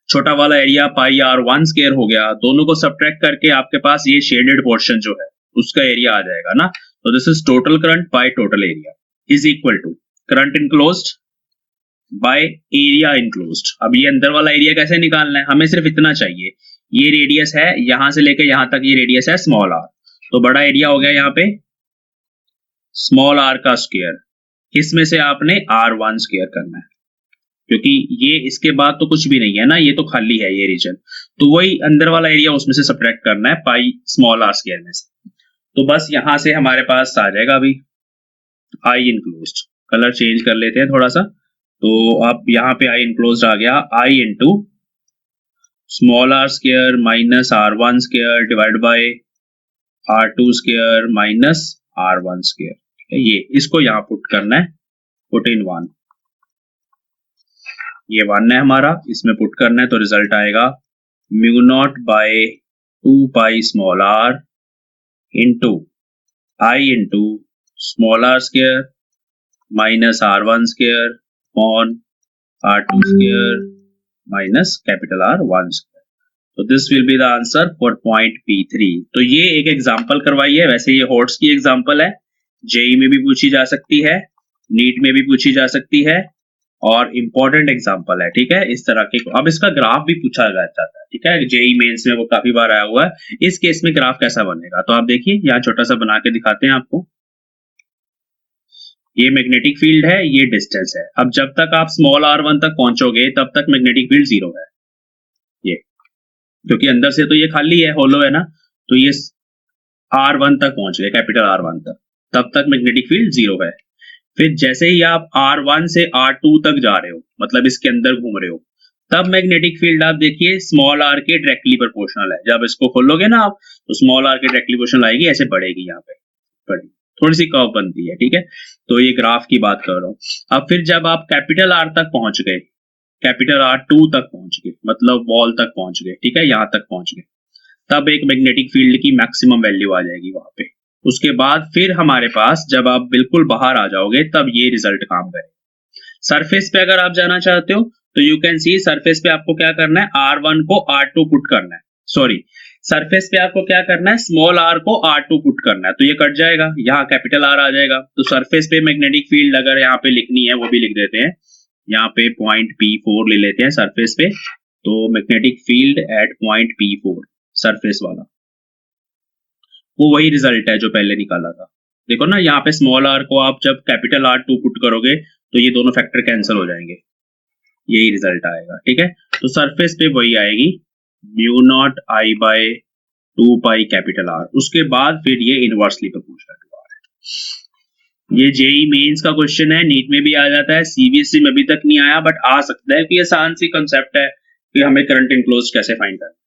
छोटा वाला एरिया पाई R1 स्क्वायर हो गया। दोनों को सब्ट्रैक्ट करके आपके पास ये शेडेड पोर्शन जो है उसका एरिया आ जाएगा ना। तो this is total current by total area is equal to current enclosed by area enclosed. अब ये अंदर वाला एरिया कैसे निकालना है, हमें सिर्फ इतना चाहिए, ये रेडियस है यहां से लेके यहां तक, ये रेडियस है स्मॉल r, तो बड़ा एरिया हो गया यहाँ पे स्मॉल r का स्क्वायर। किसमें से आपने R1 स्क्वायर करना है, क्योंकि ये इसके बाद तो कुछ भी नहीं है ना, ये तो खाली है ये रीजन, तो वही अंदर वाला एरिया उसमें से सब्ट्रैक्ट करना है पाई स्मॉल r स्क्वायर में से। तो बस यहां से हमारे पास आ जाएगा अभी आई इनक्लोज्ड। कलर चेंज कर लेते हैं थोड़ा सा, तो अब यहाँ पे आई इनक्लोज्ड आ गया, I into small r square minus R1 square divide by R2 square minus R1 square. ये इसको यहाँ पुट करना है, पुट इन 1, ये 1 है हमारा, इसमें पुट करना है, तो रिजल्ट आएगा mu not by 2 pi small r into I into small r square minus R1 square on R2 square minus capital R1 square. तो this will be the answer for point P3। तो ये एक example करवाई है, वैसे ये hots की example है, जेई में भी पूछी जा सकती है, नीट में भी पूछी जा सकती है, और इंपॉर्टेंट एग्जांपल है, ठीक है, इस तरह के। अब इसका ग्राफ भी पूछा जाता है, ठीक है, जेई मेंस में वो काफी बार आया हुआ है। इस केस में ग्राफ कैसा बनेगा, तो आप देखिए यहाँ छोटा सा बना के दिखाते हैं आपको। ये मैग्नेटिक फील्ड है, ये डिस्टेंस है। अब जब तक आप स्मॉल r1 तक पहुंचोगे तब तक मैग्नेटिक फील्ड 0 है, ये क्योंकि अंदर से तो ये खाली है, होलो है ना, तो ये R1 तक पहुंच गए, कैपिटल R1 तक, तब तक मैग्नेटिक फील्ड 0 है। फिर जैसे ही आप R1 से R2 तक जा रहे हो, मतलब इसके अंदर घूम रहे हो, तब मैग्नेटिक फील्ड आप देखिए स्मॉल r के डायरेक्टली प्रोपोर्शनल है। जब इसको खोलोगे ना आप, तो स्मॉल r के डायरेक्टली प्रोपोर्शनल आएगी, ऐसे बढ़ेगी, यहाँ पे बढ़ेगी, थोड़ी सी कर्व बनती है, ठीक है। तो ये ग्राफ की बात कर रहा हूँ। अब फिर जब आप कैपिटल R तक पहुंच गए, कैपिटल R2 तक पहुंच गए, मतलब वॉल तक पहुंच गए, ठीक है, यहां तक पहुंच गए, तब एक मैग्नेटिक फील्ड की मैक्सिमम वैल्यू आ जाएगी वहां पे। उसके बाद फिर हमारे पास जब आप बिल्कुल बाहर आ जाओगे तब ये रिजल्ट काम करेगा। सरफेस पे अगर आप जाना चाहते हो तो यू कैन सी, सरफेस पे आपको क्या करना है, R1 को R2 पुट करना है, सॉरी, सरफेस पे आपको क्या करना है, स्मॉल r को R2 पुट करना है, तो ये कट जाएगा, यहाँ कैपिटल R आ जाएगा। तो सरफेस पे मैग्नेटिक फील्ड अगर यहाँ पे लिखनी है वो भी लिख देते हैं, यहाँ पे पॉइंट P4 ले लेते हैं सरफेस पे, तो magnetic field at point P4 surface वाला, वो वही रिजल्ट है जो पहले निकाला था। देखो ना यहाँ पे स्मॉल r को आप जब कैपिटल R2 पुट करोगे तो ये दोनों फैक्टर कैंसिल हो जाएंगे, यही रिजल्ट आएगा। ठीक है, तो सरफेस पे वही आएगी mu naught I by 2 pi capital R। उसके बाद फिर ये इनवर्सली प्रोपोर्शनल टू R है। ये जेई मेंस का क्वेश्चन है, नीट में भी आ जाता है, सीबीएसई में अभी तक नहीं आया बट आ सकता है कि आसान सी कंसेप्ट है कि हमें करंट इनक्लोज कैसे फाइंड करना है।